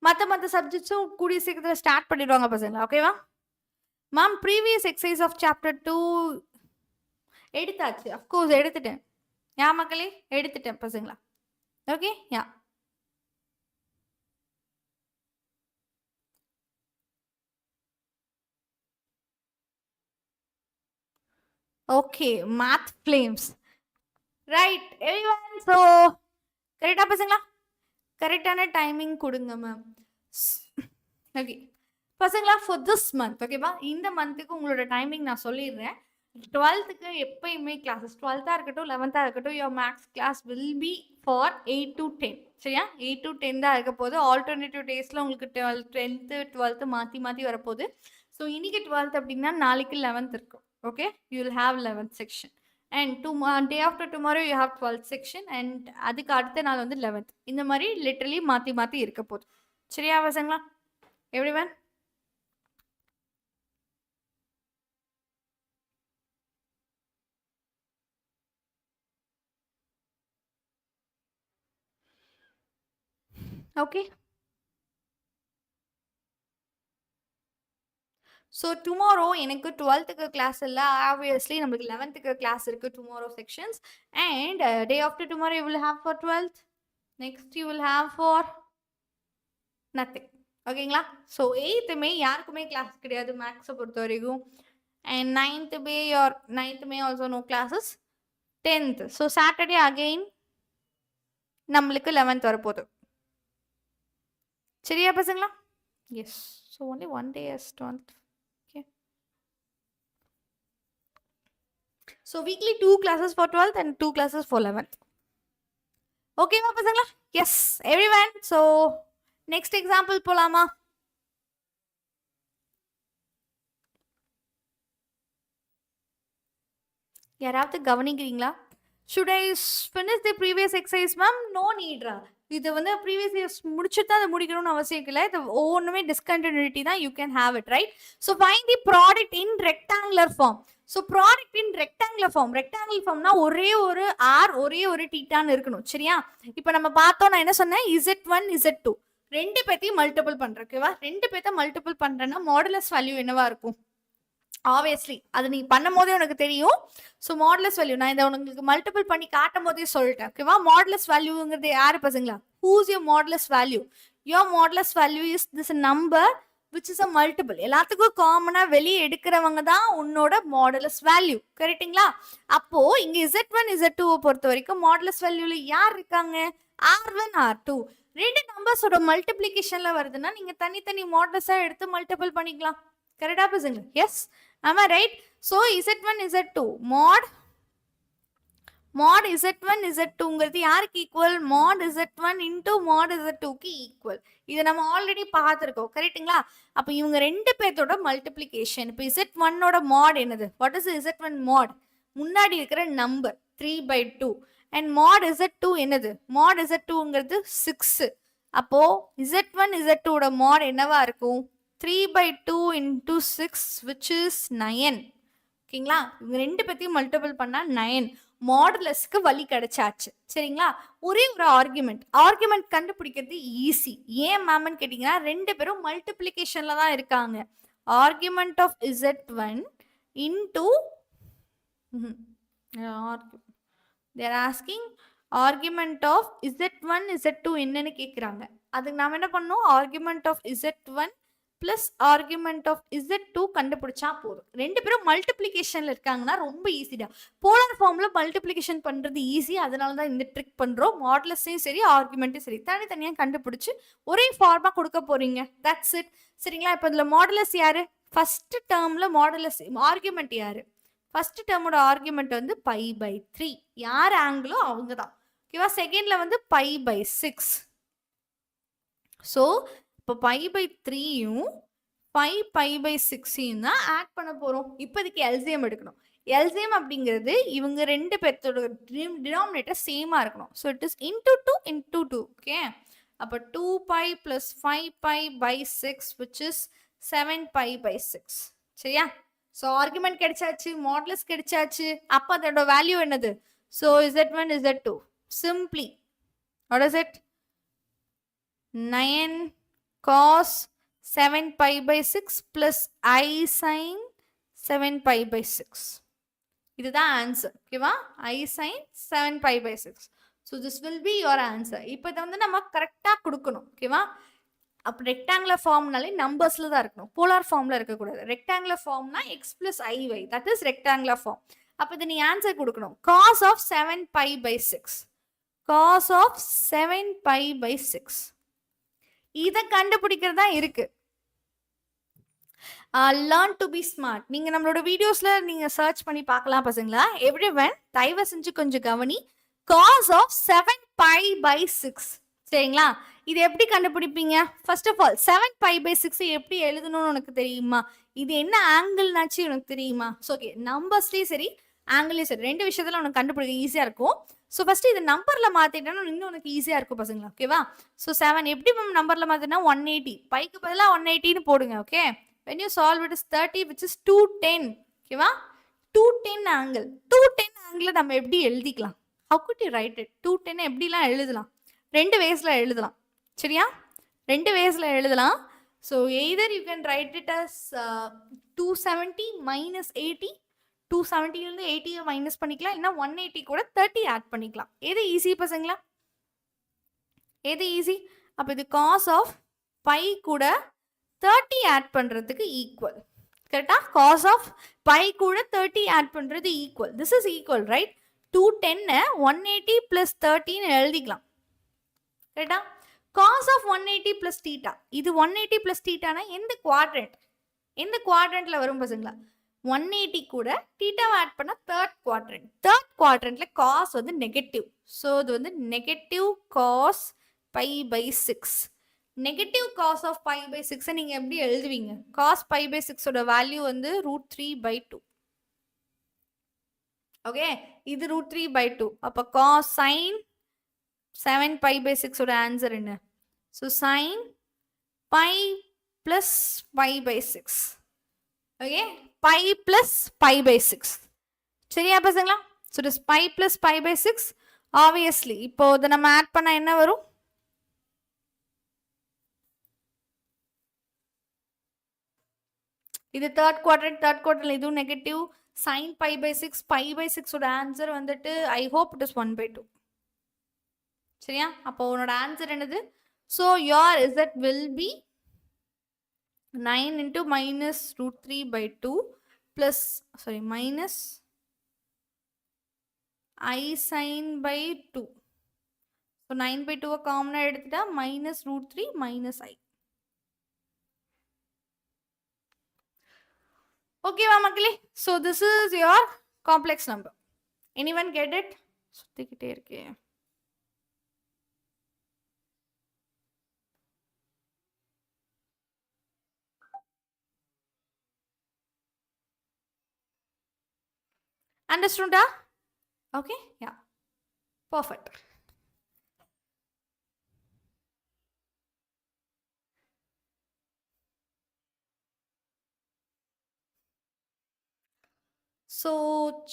மத்த சப்ஜெக்ட்ஸும் கூடிய சீக்கிரத்தில் start பண்ணிடுவாங்க பசங்களா, ஓகேவா? Ma'am previous exercise of chapter 2 எடுத்தாச்சு. அஃப்கோர்ஸ் எடுத்துட்டேன். யா மக்களே, எடுத்துட்டேன் பசங்களா. Okay, yeah. Okay, math flames. Right everyone. So கரெக்டாக பசங்களா? கரெக்டான டைமிங் கொடுங்க மேம். ஓகே பசங்களா, ஃபார் திஸ் மந்த் ஓகேவா, இந்த மந்த்துக்கு உங்களோட டைமிங் நான் சொல்லிடுறேன். 12th எப்பயுமே கிளாஸஸ், 12th இருக்கட்டும் 11th இருக்கட்டும், your maths class will be for 8 to 10. சரியா? 8 to 10 தான் இருக்க போது. ஆல்டர்னேட்டிவ் டேஸில் உங்களுக்கு 10th 12th மாற்றி மாற்றி வரப்போகுது. ஸோ இன்னைக்கு 12th அப்படின்னா நாளைக்கு 11th இருக்கும். Okay, you will have 11th section. And day after tomorrow you have 12th section. And அதுக்கு அடுத்த நாள் வந்து 11th. இந்த மாதிரி லிட்டரலி மாற்றி மாற்றி இருக்க போகுது. சரியா பசங்களா? Everyone okay. ஸோ டுமாரோ எனக்கு 12th கிளாஸ் இல்லை, ஆப்வியஸ்லி நம்மளுக்கு 11th கிளாஸ் இருக்குது tomorrow sections. And day after tomorrow you will have for 12th. Next you will have for nothing. ஓகேங்களா? ஸோ 8th மே யாருக்குமே கிளாஸ் கிடையாது மேக்ஸை பொறுத்த வரைக்கும். And 9th May also no classes. 10th so Saturday again நம்மளுக்கு 11th வரப்போகுது. சரியா பசங்களா? Yes. So only 1 day as 12th. So weekly 2 classes for 12th and 2 classes for 11th. Okay, ma pasangla? Yes, everyone. So next example polama. யாராவது கவனிக்கிறீங்களா? Should I finish the previous exercise, ma'am? No need ரா. இது வந்து previous years முடிச்சுட்டு தான் அதை முடிக்கணும்னு அவசியம் இல்லை. இது ஒவ்வொன்றுமே discontinuity தான். You can have it, right? So find the product in rectangular form. So product in rectangular form. Rectangular ஃபார்ம்னா ஒரே ஒரு ஆர் ஒரே ஒரு டீட்டான்னு இருக்கணும். சரியா? இப்போ நம்ம பார்த்தோம், நான் என்ன சொன்னேன், Z1 Z2 ரெண்டு பேத்தையும் மல்டிபிள் பண்ணுறேன். ஓகேவா? ரெண்டு பேர்த்த மல்டிபிள் பண்ணுறேன்னா மாடுலஸ் வேல்யூ என்னவா இருக்கும்? ஆப்வியஸ்லி அது நீ பண்ணும் போதே உனக்கு தெரியும். ஸோ மாடுலஸ் வேல்யூ நான் இதை உங்களுக்கு மல்டிபிள் பண்ணி காட்டும் போதே சொல்லிட்டேன். ஓகேவா? மாடுலஸ் வேல்யூங்கிறது யாரு பசங்களா? Whose your modulus value? Your modulus value is this number which is a multiple. எல்லாத்துக்கும் காமனா வெளியே எடுக்கிறவங்க தான் உன்னோட மாடுலஸ் வேல்யூ. கரெக்ட்டுங்களா? அப்போ இங்க Z1 Z2 பொறுத்த வரைக்கும் மாடுலஸ் வேல்யூல யார் இருக்காங்க? R1 R2. ரெண்டு நம்பர்ஸோட மல்டிப்ளிகேஷன்ல வருதுன்னா நீங்க தனித்தனி மாடுலஸா எடுத்து மல்டிபிள் பண்ணிக்கலாம். கரெக்டா பசங்க? எஸ், ஆமா, right. So Z1 Z2 mod Z1 Z2ங்கிறது யாருக்கு equal? mod Z1 into mod Z2க்கு ஈக்குவல். இதை நம்ம ஆல்ரெடி பார்த்துருக்கோம். கரெக்டுங்களா? அப்போ இவங்க ரெண்டு பேர்த்தோட மல்டிப்ளிகேஷன். இப்போ Z1ஓட mod என்னது? What is Z1 mod? முன்னாடி இருக்கிற நம்பர் 3/2. அண்ட் mod Z2 என்னது? mod Z2ங்கிறது 6. அப்போ Z1 Z2ஓட mod என்னவா இருக்கும்? 3/2 into 6 which is 9. ஓகேங்களா? இவங்க ரெண்டு பேர்த்தையும் மல்டிபிள் பண்ணா 9. மாடுலஸ்க்கு வழி கிடைச்சாச்சு. சரிங்களா? ஒரே ஒரு ஆர்குமெண்ட் கண்டுபிடிக்கிறது ஈஸி. ஏன் மேம்னு கேட்டீங்கன்னா ரெண்டு பேரும் மல்டிப்ளிகேஷன்ல தான் இருக்காங்க. Argument of Z1 into they're asking argument of Z1 Z2 என்னன்னு கேட்குறாங்க. அதுக்கு நாம என்ன பண்ணோம்? Argument of Z1 plus argument of z2 கண்டுபிடிச்சா போதும். ரெண்டு பேரும் மல்டிப்ளிகேஷன்ல இருக்காங்கன்னா ரொம்ப ஈஸிடா. போலார் ஃபார்ம்ல மல்டிப்ளிகேஷன் பண்றது ஈஸி, அதனால தான் இந்த ட்ரிக் பண்றோம். மாடுலஸையும் சரி ஆர்குமெண்ட்டும் சரி தனித்தனியா கண்டுபிடிச்சு ஒரே ஃபார்மா கொடுக்க போறீங்க. That's it. சரிங்களா? இப்போ இதுல மாடுலஸ் யாரு? ஃபர்ஸ்ட் டேர்ம்ல மாடுலஸ் ஆர்குமெண்ட் யாரு? ஃபர்ஸ்ட் டேர்மோட ஆர்குமெண்ட் வந்து π/3. யார் ஆங்கிளோ அவங்க தான். ஓகேவா? செகண்ட்ல வந்து π/6. ஸோ இப்போ π/3யும் 5π/6யும் தான் ஆட் பண்ண போறோம். இப்போதைக்கு எல்சிஎம் எடுக்கணும். எல்சிஎம் அப்படிங்கிறது இவங்க ரெண்டு பேர்த்தோட டினாமினேட்டர் சேமா இருக்கணும். So it is into 2 into 2. Okay, அப்போ 2π + 5π/6 which is 7π/6. சரியா? ஸோ ஆர்குமெண்ட் கிடைச்சாச்சு, மாடுலஸ் கிடைச்சாச்சு. அப்போ அதோட வேல்யூ என்னது? So z1 z2 simply what is it? 9 cos 7π/6 plus I sin 7π/6. இதுதான் ஆன்சர். ஓகேவா? I sin 7π/6. So this will be your answer. இப்போ இதை வந்து நம்ம கரெக்டா கொடுக்கணும். ஓகேவா? அப்போ ரெக்டாங்குலர் ஃபார்ம்னாலே நம்பர்ஸ்ல தான் இருக்கணும், போலார் ஃபார்ம்ல இருக்கக்கூடாது. ரெக்டாங்குலர் ஃபார்ம்னா x plus iy, that is rectangular form. அப்போ இதை நீ ஆன்சர் கொடுக்கணும். cos of 7π/6, cos of 7π/6. இதை கண்டுபிடிக்கிறது தான் இருக்கு. Learn to be smart. நீங்க நம்மளோட வீடியோஸ்ல நீங்க சர்ச் பண்ணி பார்க்கலாம் பசங்களா. எவ்ரிவன் தயவு செஞ்சு கொஞ்சம் கவனி. cos of 7π/6. சரிங்களா? இது எப்படி கண்டுபிடிப்பீங்க? ஃபர்ஸ்ட் ஆஃப் ஆல் 7π/6 எப்படி எழுதணும்னு உனக்கு தெரியுமா? இது என்ன ஆங்கிள்னாச்சு உனக்கு தெரியுமா? ஸோ ஓகே, நம்பர்ஸ்லேயும் சரி ஆங்கிள்லேயும் சரி ரெண்டு விஷயத்துல உனக்கு கண்டுபிடிக்க ஈஸியா இருக்கும். ஸோ ஃபர்ஸ்ட் இது நம்பர்ல மாத்திட்டோம்னா இன்னும் உனக்கு ஈஸியா இருக்கும் பசங்களா. ஓகேவா? ஸோ 7 எப்படி நம்பர்ல மாத்தினா 180, பைக்கு பதிலாக 180ன்னு போடுங்க. Okay, when you solve it is 30 which is 210. ஓகேவா? 210 ஆங்கிள். 210 ஆங்கிள் நம்ம எப்படி எழுதிக்கலாம்? how could you write it? 210 எப்படிலாம் எழுதலாம்? ரெண்டு வேஸ்ல எழுதலாம். சரியா? ரெண்டு வேஸ்ல எழுதலாம். So either you can write it as 270 minus 80. 270 80 minus பண்ணிக்கலாம், இல்லைன்னா 180 கூட 30 ஆட் பண்ணிக்கலாம். எது ஈஸி பசங்களா? எது ஈஸி? அப்போ இது காஸ் ஆஃப் பை கூட 30 ஆட் பண்றதுக்கு ஈக்குவல். கரெக்டா? காஸ் ஆஃப் பை கூட 30 ஆட் பண்றது equal. This is equal, right? 210 180 plus 30 எழுதிக்கலாம். கரெக்டா? காஸ் ஆஃப் 180 plus தீட்டா. இது 180 plus தீட்டானா எந்த குவாட்ரண்ட்? எந்த குவாட்ரண்ட்ல வரும் பசங்களா? 180 கூட தீட்டாவை ஆட் பண்ணா தேர்ட் குவாட்ரண்ட். தேர்ட் குவாட்ரண்ட்ல காஸ் வந்து நெகட்டிவ். ஸோ இது வந்து negative cos π/6. Negative cos of π/6 நீங்க எப்படி எழுதுவீங்க? காஸ் π/6 வேல்யூ வந்து √3/2. ஓகே, இது √3/2. அப்போ காஸ் சைன் 7π/6 ஆன்சர் என்ன? So sine π plus π/6. Okay, π plus π/6. சரியா பசங்களா? So it is π plus π/6. Obviously இப்போ இதை நம்ம ஆட் பண்ணா என்ன வரும்? இது தேர்ட் குவாட்ரண்ட் இதுவும் நெகட்டிவ். சைன் π/6, π/6 ஆன்சர் வந்துட்டு ஐ ஹோப் இட் இஸ் 1/2. சரியா? அப்போ உன்னோட ஆன்சர் என்னது? So your Z will be 9 into minus √3/2 plus minus I sin by 2. So 9/2 காமனா எடுத்துட்டா minus √3 minus I. Okay வா மக்களே? So this is your complex number. Anyone get it? சுத்திக்கிட்டே இருக்கே. Understood? Okay, yeah, perfect. So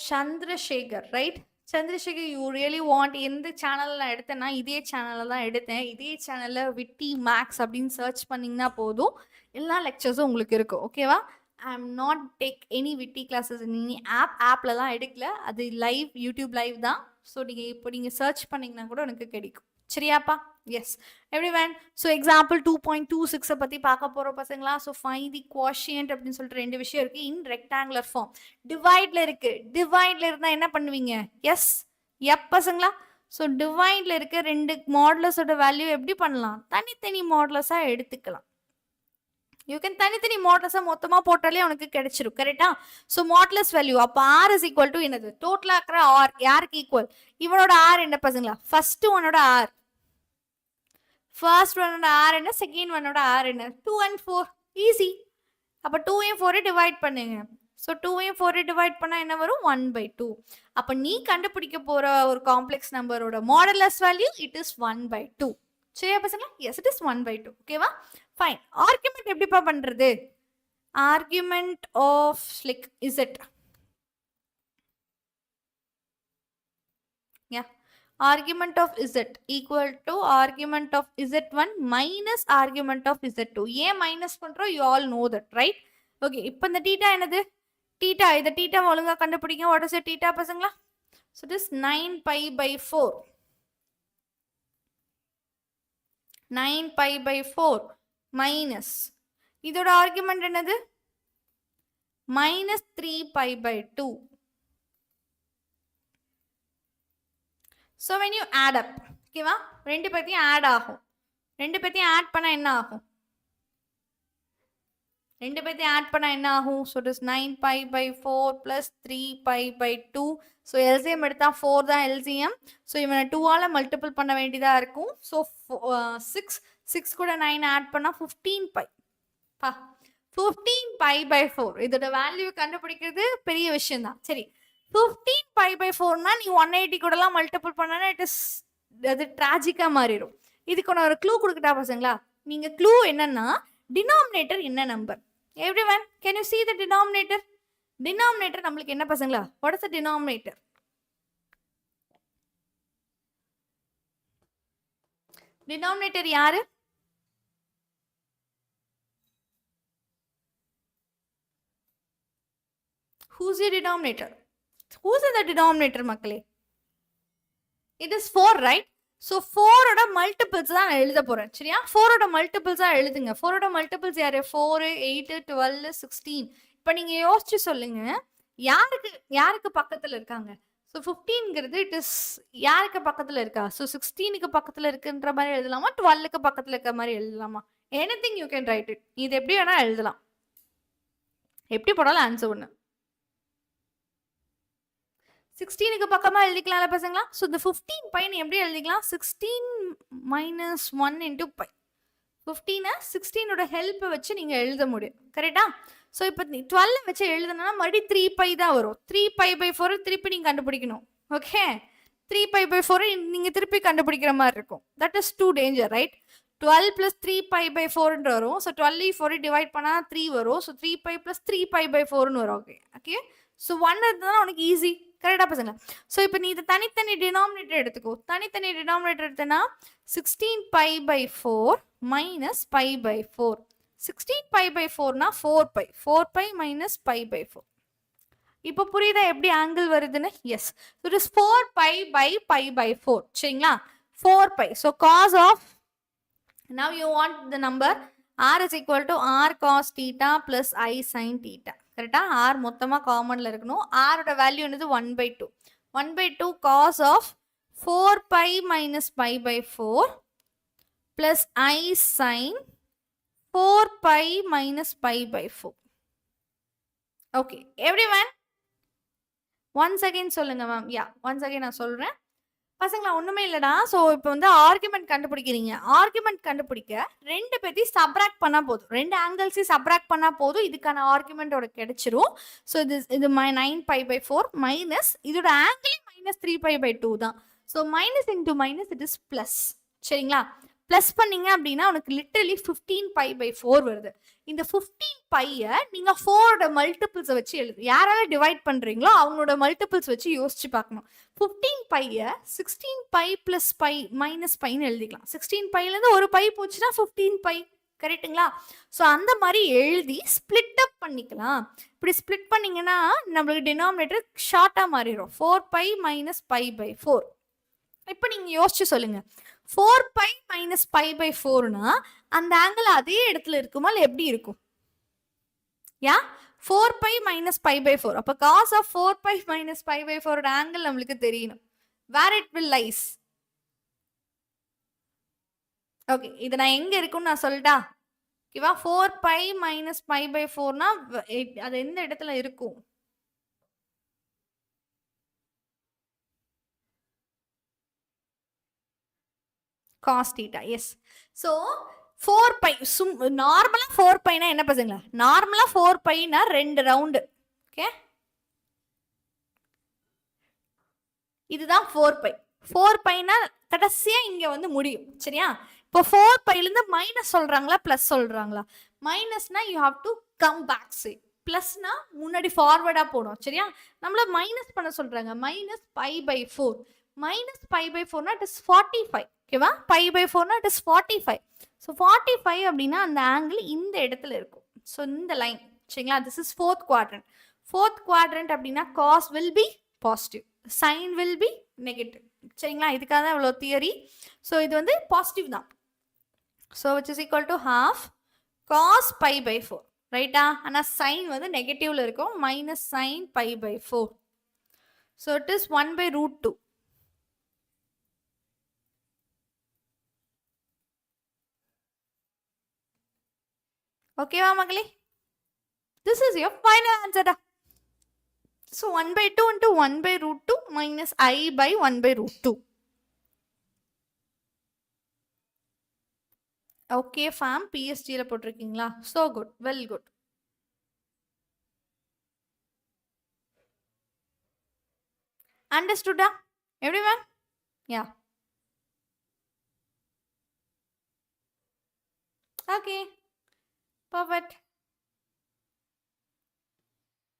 Chandrasekhar, right? Chandrasekhar, you really want எந்த சேனல்ல எடுத்தேன்னா இதே சேனல்ல தான் எடுத்தேன். இதே சேனல்ல விட்டி மேக்ஸ் அப்படின்னு சர்ச் பண்ணீங்கன்னா போதும், எல்லா லெக்சர்ஸும் உங்களுக்கு இருக்கும். ஓகேவா? I am not take any விட்டி கிளாஸஸ் இன் எனி ஆப்லலாம் எடுக்கல. அது லைவ், யூடியூப் லைவ் தான். ஸோ நீங்கள் இப்போ நீங்கள் சர்ச் பண்ணிங்கன்னா கூட எனக்கு கிடைக்கும். சரியாப்பா? Yes. Everyone. So example 2.26 பத்தி பார்க்க போறோம் பசங்களா. So find the quotient அப்படின்னு சொல்லிட்டு ரெண்டு விஷயம் இருக்கு. In rectangular form. Divideல இருக்கு. Divideல இருந்தா என்ன பண்ணுவீங்க? Yes. Yep பசங்களா. So divideல இருக்க ரெண்டு மாடுலஸோட வேல்யூ எப்படி பண்ணலாம்? தனித்தனி மாடுலஸா எடுத்துக்கலாம். You can தனித்தனி மாடுலஸா மொத்தமா போட்டாலே உனக்கு கிடைச்சிரும். கரெக்டா? So modulus value அப்ப R is equal to என்னது? டோட்டலா இருக்கிற R யாருக்கு ஈக்குவல்? இவனோட R என்ன பசங்களா? ஃபர்ஸ்ட் ஒனோட R. First one R என்ன, second one R என்ன? 2 and 4. Easy. அப்ப 2 and 4 டிவைட் பண்ணுங்க. So 2 and 4 டிவைட் பண்ணா என்ன வரும்? 1/2. அப்ப நீ கண்டுபிடிக்க போற ஒரு காம்ப்ளெக்ஸ் நம்பரோட மாடுலஸ் வேல்யூ இட் இஸ் 1/2. சரியா பசங்களா? Yes, it is 1/2. ஓகேவா? Fine. ஆர்குமெண்ட் எப்படிப்பா பண்றது? Argument of like Z. Yeah. Argument of Z equal to argument of Z1 minus argument of Z2. ஏன் மைனஸ் பண்றோம்? You all know that, right? Okay. இப்போ இந்த theta என்னது? தீட்டா. இத theta ஒழுங்கா கண்டுபிடிங்க. What is your தீட்டா பசங்களா? So it is 9π/4. 9π/4 minus. இதோட ஆர்குமெண்ட் என்னது? minus 3π/2. So when you add up, okay va? ரெண்டு பேத்தையும் add ஆகும். ரெண்டு பேத்தையும் add பண்ணா என்ன ஆகும்? ரெண்டு பேத்தையும் add பண்ணா என்ன ஆகும்? So it is 9π/4 plus 3π/2. So LCM எடுத்தா 4 தான் LCM. So இவனை 2 ஆல மல்டிபிள் பண்ண வேண்டியதா இருக்கும். So 6 கூட 9 add பண்ணா 15π. 15π/4. இதோட வேல்யூ கண்டுபிடிக்கிறது பெரிய விஷயம் தான். சரி. 15π/4 னா நீ 180 கூடலாம் மல்டிபிள் பண்ணனா இட் இஸ் அது ட்ராஜிக்கா மாறிடும். இதுக்கு நான் ஒரு க்ளூ கொடுக்கட்டா பசங்களா? நீங்க க்ளூ என்னன்னா டினாமினேட்டர் என்ன number? Everyone can you see the denominator? Denominator நமக்கு என்ன பசங்களா? What is the denominator? Denominator யாரு? Who's your denominator? Who's in the denominator மக்களே? It is 4, right? So 4 ஓட மல்டிபிள்ஸ் தான் நான் எழுத போறேன். சரியா? 4 ஓட மல்டிபிள்ஸ் தான் எழுதுங்க. 4 ஓட மல்டிபிள்ஸ் யாரு? 4, 8, 12, 16. இப்போ நீங்க யோசிச்சு சொல்லுங்க. யாருக்கு பக்கத்துல இருக்காங்க? So 15ங்கிறது இட் இஸ் யாருக்கு பக்கத்துல இருக்கா? So 16க்கு பக்கத்துல இருக்குன்ற மாதிரி எழுதலாமா? 12க்கு பக்கத்துல இருக்க மாதிரி எழுதலாமா? Anything you can write it. இது எப்படி வேணா எழுதலாம். எப்படி போடாலும் ஆன்சர் ஒண்ணு. 16க்கு பக்கமா எழுதிக்கலாம்ல பசங்களா? So இந்த 15π நீ எப்படி எழுதிக்கலாம்? 16 minus 1 into π. 15 16 ஓட ஹெல்ப் வச்சு நீங்க எழுத முடியும். கரெக்ட்டா? சோ இப்போ நீ 12 வச்சு எழுதணும்னா மறுபடியும் 3π தான் வரும். 3π/4 திருப்பி நீங்க கண்டுபிடிக்கணும். ஓகே? 3π/4 நீங்க திருப்பி கண்டுபிடிக்கிற மாதிரி இருக்கும். That is too danger, right? 12 plus 3π/4 ன்னு வரும். So 12 4 டிவைட் பண்ணா 3 வரும். So 3π plus 3π/4 ன்னு வரும். ஓகே? So 1 இருந்தா உனக்கு ஈஸி. கரெக்டா பசங்க? சோ இப்போ நீ இத தனித்தனி டினாமினேட்டர் எடுத்துக்கோ. தனித்தனி டினாமினேட்டர் எடுத்தனா 16π/4 minus π/4. 16π/4 னா 4π. 4π minus π/4. இப்போ புரியுதா எப்படி ஆங்கிள் வருதுன்னு? எஸ். So it is 4π/π/4. சரிங்களா? 4π. So cos of now you want the number r is equal to r cos theta plus I sin theta. கரெக்டா? r மொத்தமா காமன்ல இருக்கணும். r ஓட வேல்யூ என்னது? 1/2. 1/2 cos of 4π minus π/4 plus I sin 4π minus π/4. Okay, everyone. Once again சொல்லுங்க ma'am. யா, once again நான் சொல்றேன். பசங்களா ஒண்ணுமே இல்லடா. சோ இப்போ வந்து ஆர்குமெண்ட் கண்டுபிடிக்கிறீங்க. ஆர்குமெண்ட் கண்டுபிடிக்க ரெண்டு பேத்தையும் சப்ராக்ட் பண்ணா போதும். ரெண்டு ஆங்கிள்ஸையும் சப்ராக்ட் பண்ணா போதும். இதுக்கான ஆர்குமெண்டோட கிடைச்சிரும். சோ இது 9π/4 மைனஸ் இதோட ஆங்கிள் minus 3π/2 தான். So minus into minus it is plus. சரிங்களா? பிளஸ் பண்ணீங்க அப்படின்னா உனக்கு லிட்டரலி 15π/4 வருது. இந்த 15π நீங்க 4 மல்டிபிள்ஸ் வச்சு எழுது. யாரால டிவைட் பண்றீங்களோ அவங்களோட மல்டிபிள்ஸ் வச்சு யோசிச்சு பார்க்கணும். 15π 16π plus π minus πன்னு எழுதிக்கலாம். 16πல இருந்து ஒரு π போச்சுன்னா 15π. கரெக்ட்டுங்களா? ஸோ அந்த மாதிரி எழுதி ஸ்பிளிட் அப் பண்ணிக்கலாம். இப்படி ஸ்பிளிட் பண்ணீங்கன்னா நம்மளுக்கு டினாமினேட்டர் ஷார்ட்டா மாறிடும். 4π minus π/4. இப்போ நீங்க யோசிச்சு சொல்லுங்க. 4π minus π/4னா அந்த ஆங்கிள் அதே இடத்துல இருக்குமா இல்ல எப்படி இருக்கும்? யா 4π minus π/4. அப்ப cos of 4π minus π/4 ஓட ஆங்கிள் நம்மளுக்கு தெரியணும். Where it will lies? Okay, இது நான் எங்க இருக்குன்னு நான் சொல்லட்டா? ஓகேவா? 4π minus π/4னா அது எந்த இடத்துல இருக்கும்? cos theta. Yes. So 4π நார்மலா 4πனா என்ன பசங்களா? நார்மலா 4πனா 2 ரவுண்ட். ஓகே, இதுதான் 4π. 4πனா கடைசியா இங்க வந்து முடியும். சரியா? இப்போ 4πல இருந்து மைனஸ் சொல்றாங்களா பிளஸ் சொல்றாங்களா? மைனஸ்னா you have to come back side, பிளஸ்னா முன்னாடி ஃபார்வர்டா போடும். சரியா? நம்மள மைனஸ் பண்ண சொல்றாங்க. மைனஸ் π/4. மைனஸ் π/4னா இட் இஸ் 45. ஓகேவா? π/4னா இட் இஸ் 45. ஸோ 45 அப்படின்னா அந்த ஆங்கிள் இந்த இடத்துல இருக்கும். ஸோ இந்த லைன். சரிங்களா? This is fourth quadrant. Fourth quadrant அப்படின்னா cos will be positive, sine will be negative. சரிங்களா? இதுக்காக தான் இவ்வளோ தியரி. ஸோ இது வந்து பாசிட்டிவ் தான். So which is equal to half cos π/4. ரைட்டா? ஆனால் சைன் வந்து நெகட்டிவ்ல இருக்கும். Minus sine π/4. So it is 1/√2. ஓகேவா மகளே? This is your final answer. So 1/2 into 1/√2 minus I/1/√2. Okay fam, PSG ல போட்டிருக்கீங்களா? So good, well good. Understood? Everyone? Yeah. Okay. Perfect.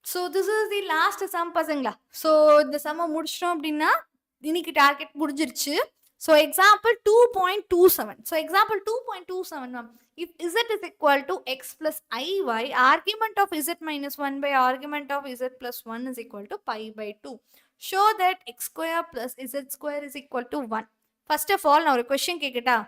So this is the last sum பசங்களா. So இந்த சம்ம முடிச்சிட்டோம் அப்படின்னா இன்னைக்கு டார்கெட் முடிஞ்சிருச்சு. So example 2.27. So example 2.27 ma'am. If z is equal to x plus iy, argument of z minus 1 by argument of z plus 1 is equal to π/2. Show that x square plus z square is equal to 1. First of all நான் ஒரு question கேட்கட்டா?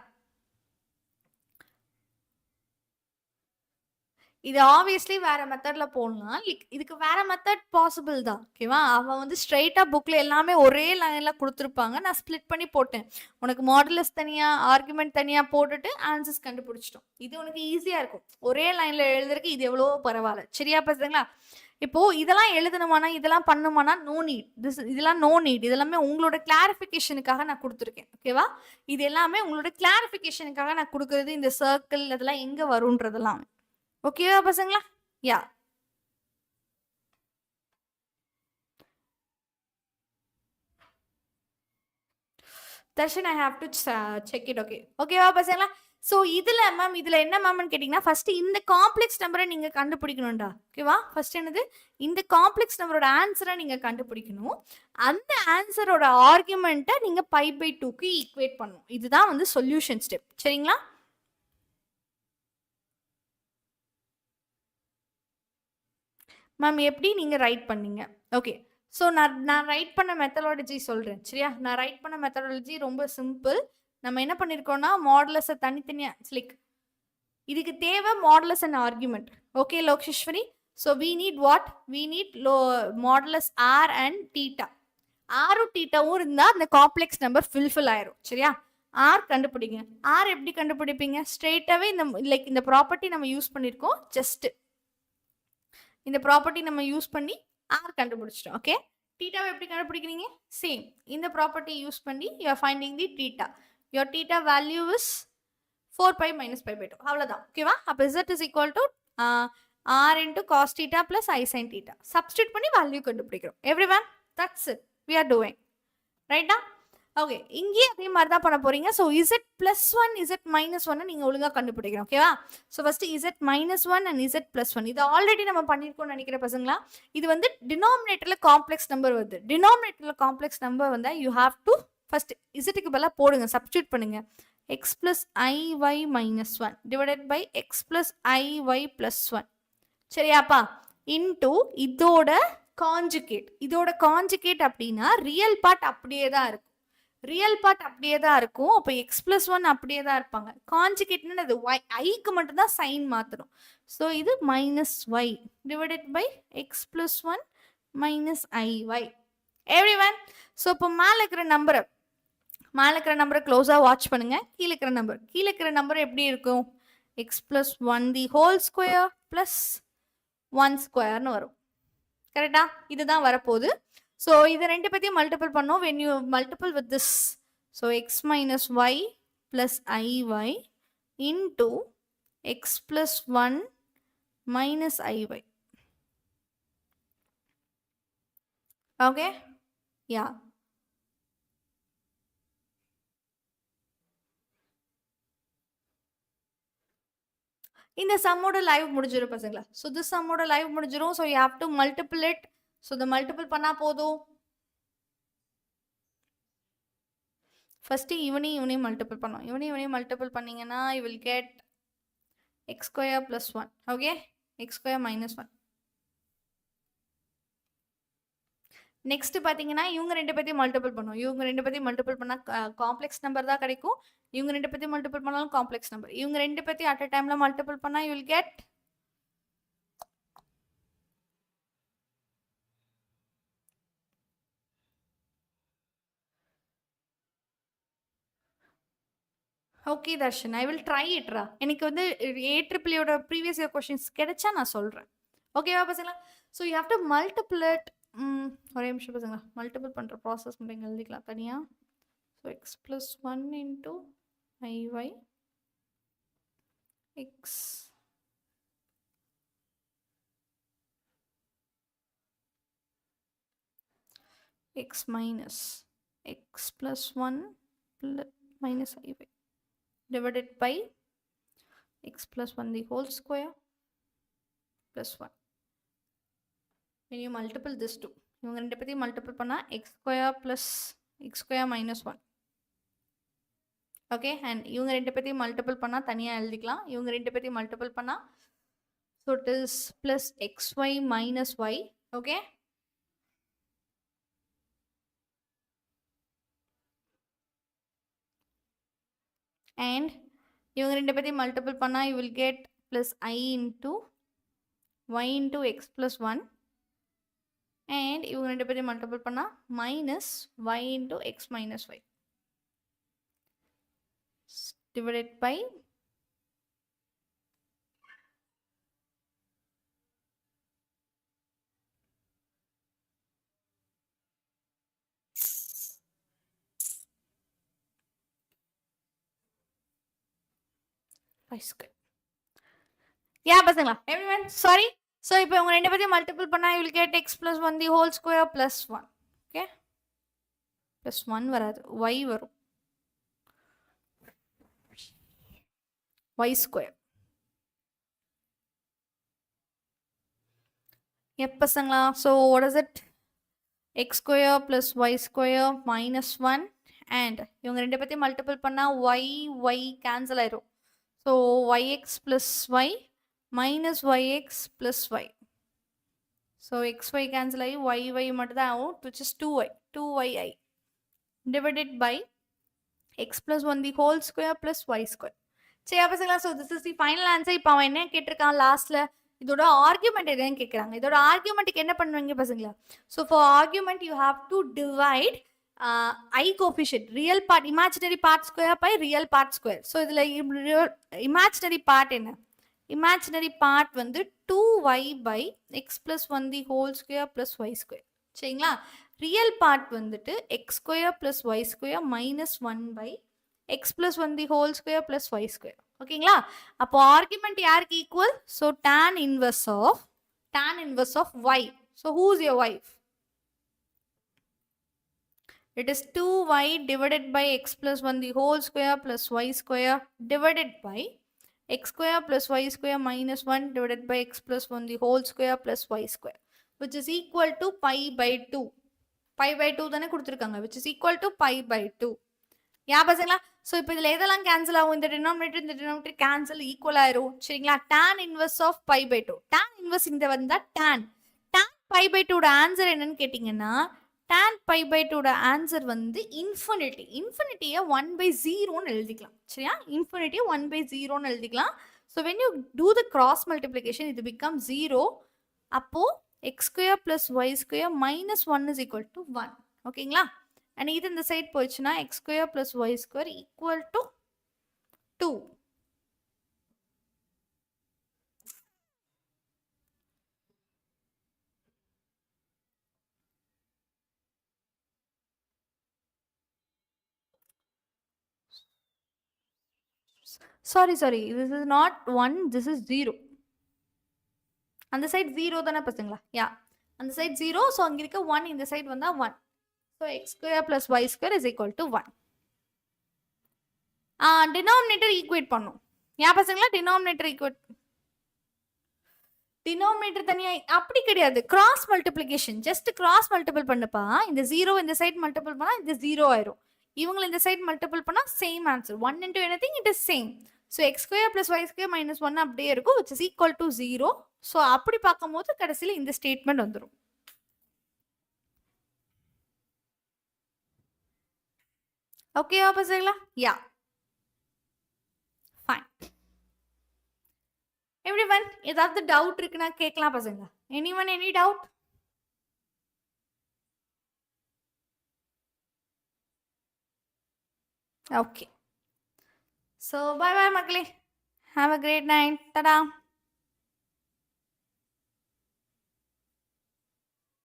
இது obviously வேற மெத்தட்ல போடலாம். இதுக்கு வேற method possible தான். ஓகேவா? அவன் வந்து ஸ்ட்ரைட்டா புக்ல எல்லாமே ஒரே லைன்ல கொடுத்துருப்பாங்க. நான் ஸ்பிளிட் பண்ணி போட்டேன். உனக்கு மாடுலஸ் தனியா, ஆர்குமெண்ட் தனியா போட்டுட்டு ஆன்சர்ஸ் கண்டுபிடிச்சிட்டோம். இது உனக்கு ஈஸியா இருக்கும். ஒரே லைன்ல எழுதுறதுக்கு இது எவ்வளோ பரவாயில்ல. சரியா பசங்களா? இப்போ இதெல்லாம் எழுதணுமானா, இதெல்லாம் பண்ணுமானா நோ நீட். இதெல்லாம் நோ நீட். இதெல்லாமே உங்களோட கிளாரிஃபிகேஷனுக்காக நான் கொடுத்துருக்கேன். ஓகேவா? இது எல்லாமே உங்களோட கிளாரிஃபிகேஷனுக்காக நான் கொடுக்கறது. இந்த சர்க்கிள் அதெல்லாம் எங்க வரும்ன்றதெல்லாம். ஓகேவா பசங்களா? யா. Darshan, I have to check it. Okay. ஓகேவா பசங்களா? ஸோ இதில் மேம் இதில் என்ன மேம்னு கேட்டிங்கன்னா, ஃபஸ்ட்டு இந்த காம்ப்ளெக்ஸ் நம்பரை நீங்கள் கண்டுபிடிக்கணும்டா. ஓகேவா? ஃபஸ்ட் என்னது? இந்த காம்ப்ளெக்ஸ் நம்பரோட ஆன்சரை நீங்கள் கண்டுபிடிக்கணும். அந்த ஆன்சரோட ஆர்குமெண்ட்டை நீங்கள் π/2க்கு ஈக்குவேட் பண்ணணும். இதுதான் வந்து சொல்யூஷன் ஸ்டெப். சரிங்களா? மேம் எப்படி நீங்கள் ரைட் பண்ணீங்க? ஓகே. ஸோ நான் ரைட் பண்ண மெத்தடாலஜி சொல்கிறேன். சரியா? நான் ரைட் பண்ண மெத்தடாலஜி ரொம்ப சிம்பிள். நம்ம என்ன பண்ணியிருக்கோம்னா, மாடுலஸை தனித்தனியாக லைக் இதுக்கு தேவை modulus and argument. Okay Lokeswari? So we need what? We need modulus R and theta. ஆரும் தீட்டாவும் இருந்தால் அந்த காம்ப்ளெக்ஸ் நம்பர் ஃபில்ஃபில் ஆயிரும். சரியா? ஆர் கண்டுபிடிங்க. ஆர் எப்படி கண்டுபிடிப்பீங்க? ஸ்ட்ரெயிட்டாகவே இந்த லைக் இந்த ப்ராப்பர்ட்டி நம்ம யூஸ் பண்ணியிருக்கோம். ஜஸ்ட்டு இந்த ப்ராப்பர்ட்டி நம்ம யூஸ் பண்ணி ஆர் கண்டுபிடிச்சிட்டோம். ஓகே. தீட்டாவை எப்படி கண்டுபிடிக்கிறீங்க? சேம் இந்த ப்ராப்பர்ட்டி யூஸ் பண்ணி you are finding the theta. Your theta value is 4π minus π/2. அவ்வளோதான். ஓகேவா? அப்போ z is equal to r into cos theta plus I sin theta. Substitute பண்ணி வேல்யூ கண்டுபிடிக்கிறோம். Every one, that's it we are doing. ரைட்டா? Okay. இங்கேயும் அதே மாதிரி தான் பண்ண போறீங்க. So z plus 1 z minus 1 நீங்கள் ஒழுங்காக கண்டுபிடிக்கிறோம். ஓகேவா? So first z minus 1 and z plus 1 இது ஆல்ரெடி நம்ம பண்ணியிருக்கோம்னு நினைக்கிற பசங்களா. இது வந்து டினாமினேட்டரில் காம்ப்ளெக்ஸ் நம்பர் வருது. டினாமினேட்டரில் காம்ப்ளெக்ஸ் நம்பர் வந்தால் யூ ஹாவ் டு ஃபர்ஸ்ட் இசட்டுக்கு பதிலாக போடுங்க, சப்ஸ்டியூட் பண்ணுங்க. x plus iy minus 1 divided by x plus iy plus 1. சரியாப்பா? Into இதோட காஞ்சுகேட். இதோட காஞ்சுகேட் அப்படின்னா ரியல் பார்ட் அப்படியே தான் இருக்கும். ரியல் பார்ட் அப்படியே தான் இருக்கும். அப்போ எக்ஸ் பிளஸ் ஒன் அப்படியே தான் இருப்பாங்க. கான்ஜுகேட்னு அது ஐக்கு மட்டும் தான் சைன் மாற்றணும். ஸோ இது minus y divided by x plus one minus i y. Every one. So இப்போ மேலே இருக்கிற நம்பரை க்ளோஸாக வாட்ச் பண்ணுங்க. கீழே இருக்கிற நம்பர் எப்படி இருக்கும்? எக்ஸ் பிளஸ் ஒன் தி ஹோல் ஸ்கொயர் பிளஸ் ஒன் ஸ்கொயர்னு வரும். கரெக்டா? இதுதான் வரப்போகுது. ஸோ இது ரெண்டு பற்றியும் மல்டிபிள் பண்ணோம். When you multiple with this, so x minus y plus i y into x plus one minus i y. Okay, yeah. இந்த சம்மோட லைவ் முடிஞ்சிடும் பசங்களா. ஸோ திஸ் சம்மோட லைவ் முடிஞ்சிடும். So you have to multiple it. So இதை multiple பண்ணால் போதும். First இவனையும் மல்டிபிள் பண்ணோம். இவனையும் மல்டிபிள் பண்ணிங்கன்னா you will get x square plus one. Okay, x square minus one. Next பார்த்தீங்கன்னா இவங்க ரெண்டு பேர்த்தையும் மல்டிபிள் பண்ணும். இவங்க ரெண்டு பேர்த்தையும் மல்டிபிள் பண்ணால் காம்ப்ளெக்ஸ் நம்பர் தான் கிடைக்கும். இவங்க ரெண்டு பேர்த்தையும் மல்டிபிள் பண்ணாலும் காம்ப்ளெக்ஸ் நம்பர். இவங்க ரெண்டு பேர்த்தையும் அட் அ டைமில் மல்டிபிள் பண்ணால் you will get okay Darshan, I will try இட்ரா. எனக்கு வந்து 𝑬𝒑𝒑𝒔 ப்ரீவியஸ் இயர் கொஷின்ஸ் கிடைச்சா நான் சொல்கிறேன். ஓகேவா பசங்களா? So you have to multiple it. ஒரே நிமிஷம் பசங்களா, மல்டிபிள் பண்ணுற ப்ராசஸ் மட்டும் எழுதிக்கலாம் தனியாக. So X plus one into ஐஒய் X X minus X plus one minus iy divided by x plus 1 the whole square plus 1. When you multiple this two, இவங்க ரெண்டு பேத்தையும் multiple பண்ணா x square plus x square minus 1. Okay, and இவங்க ரெண்டு பேத்தையும் multiple பண்ணா தனியாக எழுதிக்கலாம். இவங்க ரெண்டு பேத்தையும் மல்டிபிள் பண்ணா so it is plus xy minus y. Okay, and இவங்க ரெண்டு பேத்தையும் மல்டிபிள் பண்ணா you will get plus I into y into x plus 1 and இவங்க ரெண்டு பேத்தையும் மல்டிபிள் பண்ணா minus y into x minus y divided by square. Yeah, பசங்களா, everyone sorry. So இப்போ இவங்க ரெண்டு பேத்தையும் மல்டிபிள் பண்ணா you will get x plus 1 the whole square plus 1. Okay, plus 1 வராது, y வரும், y square. Yep பசங்களா, so what is it? x square plus y square minus 1 and இவங்க ரெண்டு பேத்தையும் மல்டிபிள் பண்ணா y cancel ஆயிரும். So yx plus y minus yx plus y. So xy cancel ஆகி y மட்டும் தான் ஆகும், which is 2yi divided by x plus 1 the whole square plus y square. சரியா பசங்களா? So this is the final answer. இப்போ அவன் என்ன கேட்டிருக்கான் லாஸ்ட்ல, இதோட ஆர்குமெண்ட் எதுன்னு கேட்குறாங்க. இதோட ஆர்குமெண்ட்டுக்கு என்ன பண்ணுவீங்க பசங்களா? So for argument you have to divide I coefficient, real part, imaginary part square by real part square. So இதுல imaginary part என்ன? Imaginary part வந்து 2y by x plus 1 the whole square plus y square. சரிங்களா? real part வந்துட்டு x square plus y square minus 1 by x plus 1 the whole square plus y square. ஓகேங்களா? அப்போ argument யாருக்கு equal? So tan inverse of y. So who is your wife? It is 2y divided by x plus 1 the whole square plus y square divided by x square plus y square minus 1 divided by x plus 1 the whole square plus y square, which is equal to pi by 2. Pi by 2 தானே கொடுத்திருக்காங்க, which is equal to pi by 2. யா பசங்களா? So இப்போ இதில் எதெல்லாம் cancel ஆகும்? இந்த denominator cancel, equal ஆயிரும். சரிங்களா? tan inverse of pi by 2. tan inverse இந்த வந்தா tan pi by 2 ஆன்சர் என்னன்னு கேட்டிங்கன்னா tan pi by 2 ஆன்சர் வந்து இன்ஃபினிட்டி. இன்ஃபினிட்டியை 1/0ன்னு எழுதிக்கலாம். சரியா? இன்ஃபினிட்டியை 1/0ன்னு எழுதிக்கலாம். So when you do the cross multiplication இது பிகம் 0. அப்போ x² + y² - 1 is equal to 1. ஓகேங்களா? அண்ட் இது இந்த சைட் போயிடுச்சுன்னா x² + y² equal to 2. Sorry. This is not 1. This is 0. அந்த சைட் 0 தானே பசங்களா? யா, அந்த சைட் 0. ஸோ அங்கே இருக்க 1 இந்த சைட் வந்தால் 1. So x² + y² is equal to 1. Denominator equate பண்ணும். யா பசங்களா, டினாமினேட்டர் ஈக்குவேட். டினாமினேட்டர் தனியாக அப்படி கிடையாது. Cross multiplication, just cross multiple பண்ணப்பா. இந்த 0 இந்த சைட் மல்டிபிள் பண்ணால் இந்த 0 ஆயிரும். இவங்களை இந்த சைட் மல்டிபிள் பண்ணால் same answer. 1 into anything it is same. So x² + y² - 1 அப்படியே இருக்கும், which is equal to 0. So அப்படி பார்க்கும்போது கடைசியில் இந்த ஸ்டேட்மெண்ட் வந்துடும். ஓகேவா பசங்களா? யா, ஃபைன். எவ்ரிவன், ஏதாவது டவுட் இருக்குன்னா கேட்கலாம் பசங்க. Anyone, any doubt? Okay. So bye bye மக்களே. Have a great night. Ta-da.